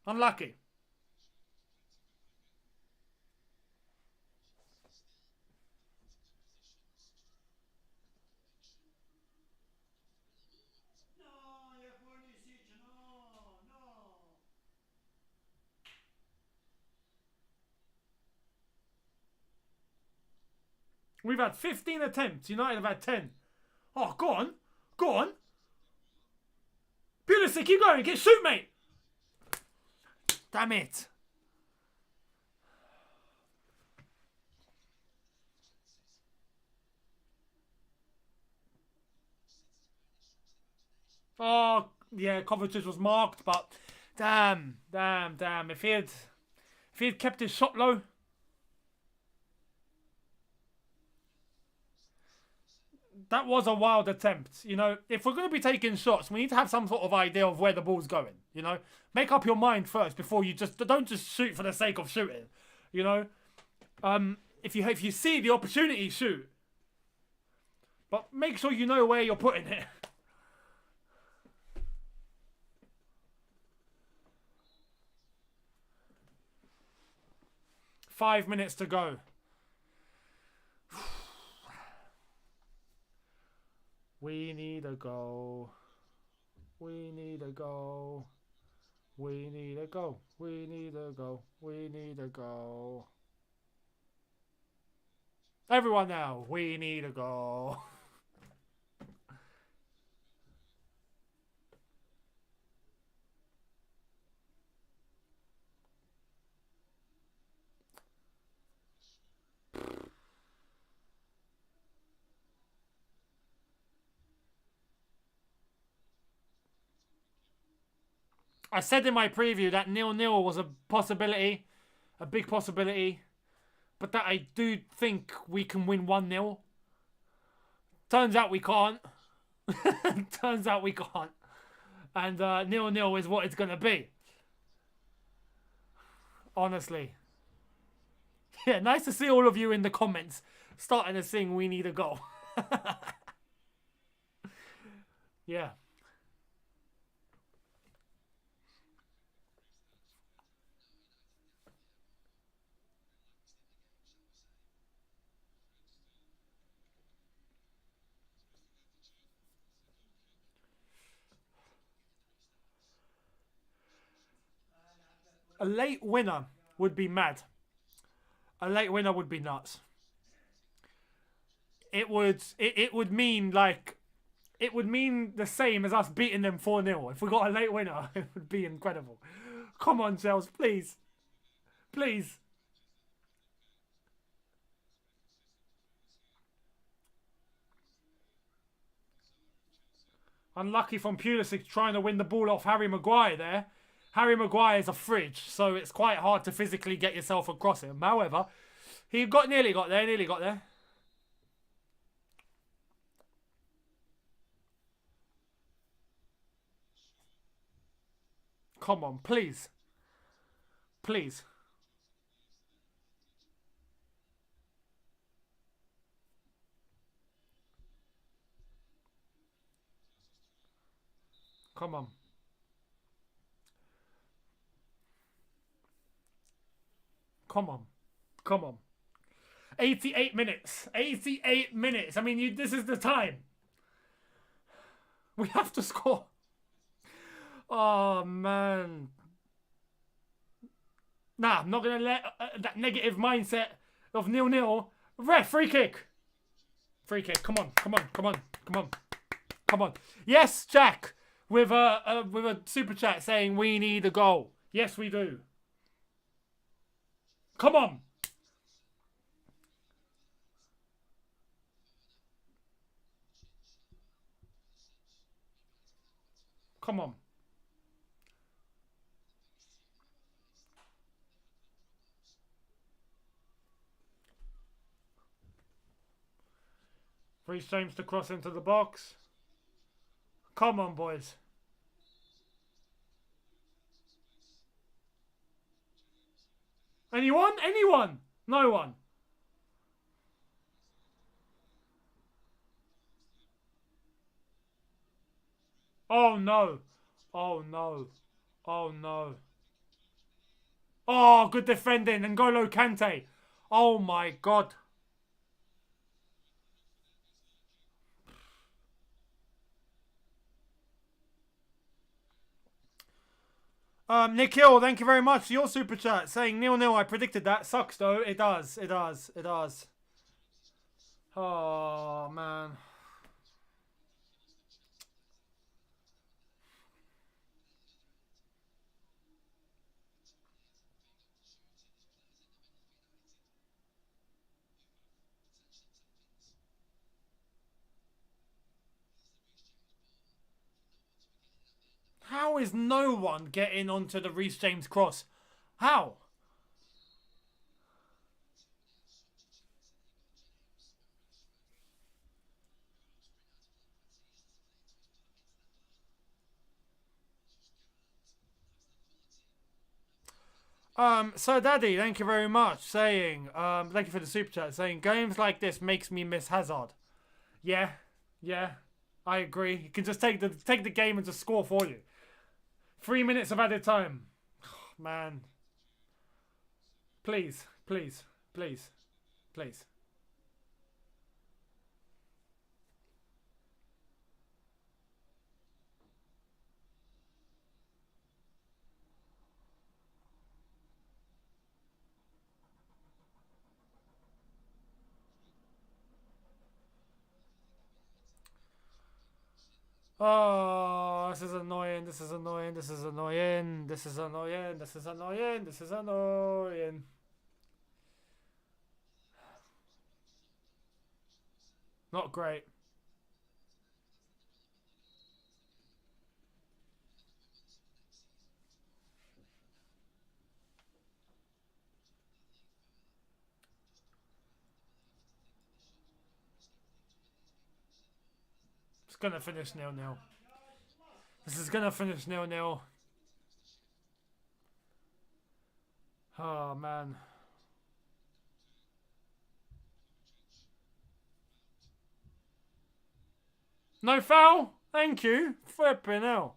Unlucky. We've had 15 attempts. United have had 10. Oh, go on. Go on. Pulisic, keep going. Get shoot, mate. Damn it. Oh, yeah, Coventry's was marked, but damn. If he had kept his shot low. That was a wild attempt. You know, if we're going to be taking shots, we need to have some sort of idea of where the ball's going. You know, make up your mind first before you don't just shoot for the sake of shooting. You know, if you see the opportunity, shoot. But make sure you know where you're putting it. Five minutes to go. We need a goal. We need a goal. We need a goal. We need a goal. We need a goal. Everyone now, we need a goal. I said in my preview that 0-0 was a possibility, a big possibility, but that I do think we can win 1-0. Turns out we can't. Turns out we can't. And 0-0 is what it's going to be. Honestly. Yeah, nice to see all of you in the comments starting to sing "We Need a Goal." Yeah. A late winner would be mad. A late winner would be nuts. It would mean like it would mean the same as us beating them 4-0. If we got a late winner, it would be incredible. Come on, Chelsea, please. Please. Unlucky from Pulisic trying to win the ball off Harry Maguire there. Harry Maguire is a fridge, so it's quite hard to physically get yourself across him. However, he nearly got there. Come on, please. Please. Come on. Come on. Come on. 88 minutes. 88 minutes. I mean, this is the time. We have to score. Oh, man. Nah, I'm not going to let that negative mindset of 0-0. Ref, free kick. Free kick. Come on. Come on. Come on. Come on. Come on. Yes, Jack. With a super chat saying we need a goal. Yes, we do. Come on. Come on. Reece James to cross into the box. Come on, boys. Anyone? Anyone? No one. Oh, no. Oh, no. Oh, no. Oh, good defending. N'Golo Kante. Oh, my God. Nick Hill, thank you very much for your super chat saying 0-0. I predicted that. Sucks though. It does. It does. It does. Oh man. How is no one getting onto the Reece James cross? How? So Daddy, thank you very much. Saying, thank you for the super chat. Saying games like this makes me miss Hazard. Yeah, I agree. You can just take the game and just score for you. 3 minutes of added time. Oh, man. Please. Oh, this is annoying. Not great. It's gonna finish 0-0. This is gonna finish 0-0. Oh man. No foul? Thank you. Flipping hell.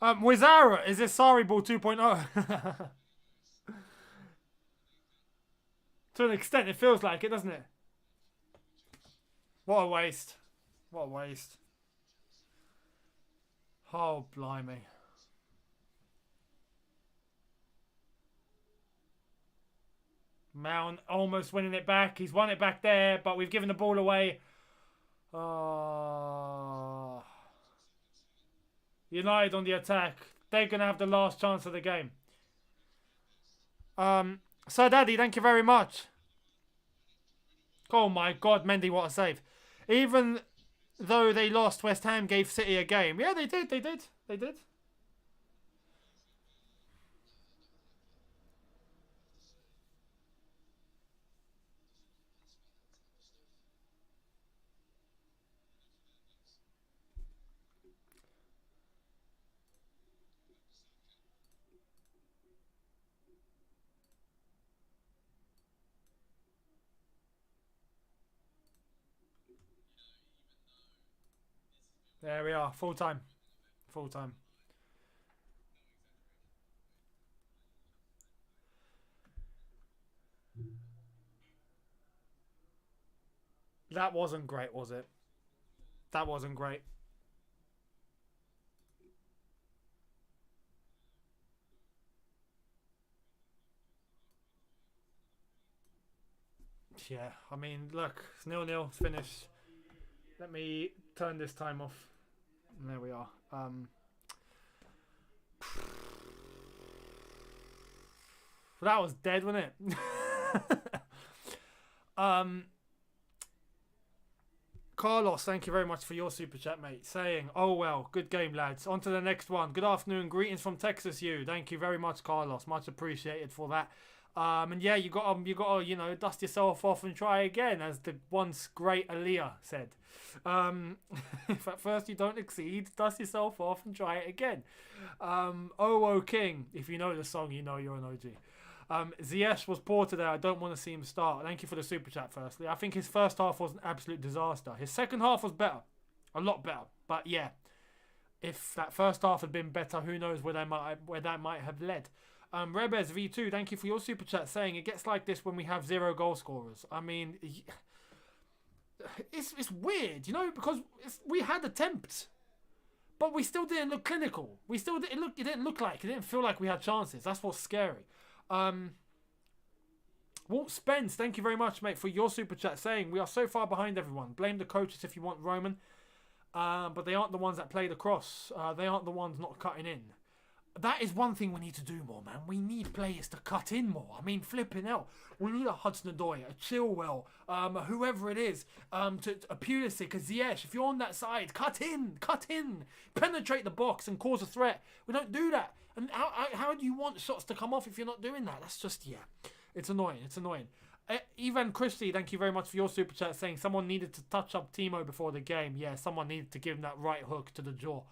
Wizara, is this Sorry Ball 2.0? To an extent, it feels like it, doesn't it? What a waste. Oh, blimey. Mount almost winning it back. He's won it back there, but we've given the ball away. Oh. United on the attack. They're going to have the last chance of the game. Sir Daddy, thank you very much. Oh my God, Mendy, what a save. Even though they lost, West Ham gave City a game. Yeah, they did. There we are, full time. That wasn't great, was it? That wasn't great. Yeah, I mean, look, it's 0-0, it's finished. Let me turn this time off. And there we are. That was dead, wasn't it? Carlos, thank you very much for your super chat, mate. Saying, oh well, good game, lads. On to the next one. Good afternoon, greetings from Texas, you. Thank you very much, Carlos. Much appreciated for that. And yeah, you got to dust yourself off and try again, as the once great Aaliyah said. If at first you don't exceed, dust yourself off and try it again. Oh King, if you know the song, you know you're an OG. Ziyech was poor today. I don't want to see him start. Thank you for the super chat. Firstly, I think his first half was an absolute disaster. His second half was better, a lot better. But yeah, if that first half had been better, who knows where that might have led. Rebez V2, thank you for your super chat, saying it gets like this when we have 0 goal scorers. I mean, it's weird, because we had attempts, but we still didn't look clinical. It didn't feel like we had chances. That's what's scary. Walt Spence, thank you very much, mate, for your super chat saying, we are so far behind everyone. Blame the coaches if you want Roman. But they aren't the ones that play the cross. They aren't the ones not cutting in. That is one thing we need to do more, man. We need players to cut in more. I mean, flipping hell. We need a Hudson-Odoi, a Chilwell, whoever it is, a Pulisic, a Ziyech. If you're on that side, cut in. Penetrate the box and cause a threat. We don't do that. And how do you want shots to come off if you're not doing that? That's just, it's annoying. Ivan Christie, thank you very much for your super chat saying someone needed to touch up Timo before the game. Yeah, someone needed to give him that right hook to the jaw.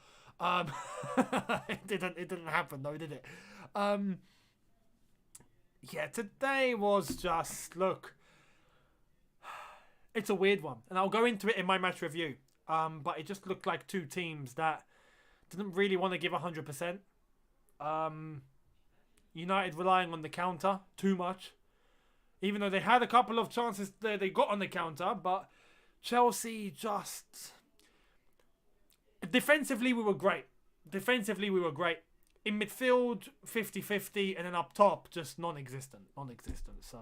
It didn't happen though, did it? Today was just, look, it's a weird one, and I'll go into it in my match review. But it just looked like two teams that didn't really want to give 100%. United relying on the counter too much, even though they had a couple of chances there they got on the counter, but Chelsea just... Defensively, we were great. In midfield, 50-50, and then up top, just non-existent. So,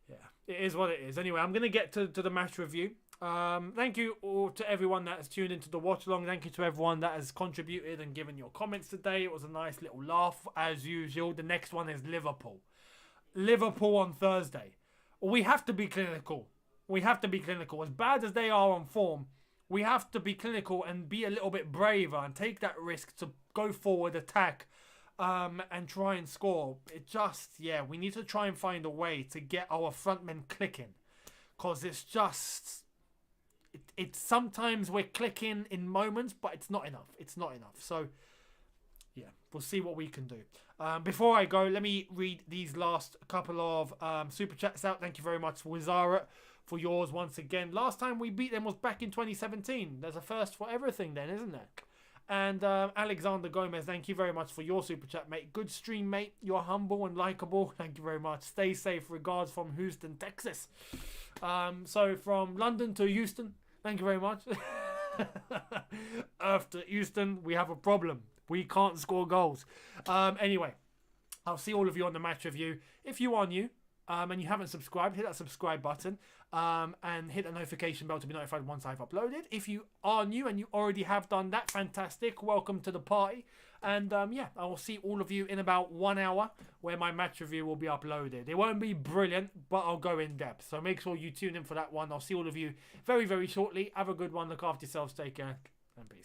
yeah, it is what it is. Anyway, I'm going to get to the match review. Thank you all to everyone that has tuned into the watch-along. Thank you to everyone that has contributed and given your comments today. It was a nice little laugh, as usual. The next one is Liverpool. Liverpool on Thursday. We have to be clinical. As bad as they are on form, we have to be clinical and be a little bit braver and take that risk to go forward, attack, and try and score. It just, we need to try and find a way to get our front men clicking. Because it's just... It's sometimes we're clicking in moments, but it's not enough. So, we'll see what we can do. Before I go, let me read these last couple of super chats out. Thank you very much, Wizara, for yours once again. Last time we beat them was back in 2017. There's a first for everything then, isn't there? And Alexander Gomez, thank you very much for your super chat, mate. Good stream, mate. You're humble and likable. Thank you very much. Stay safe. Regards from Houston, Texas. So from London to Houston, thank you very much. After Houston, we have a problem. We can't score goals. Anyway, I'll see all of you on the match review. If you are new and you haven't subscribed, hit that subscribe button and hit the notification bell to be notified once I've uploaded. If you are new and you already have done that, fantastic. Welcome to the party. And I will see all of you in about 1 hour where my match review will be uploaded. It won't be brilliant, but I'll go in depth. So make sure you tune in for that one. I'll see all of you very, very shortly. Have a good one. Look after yourselves. Take care and peace.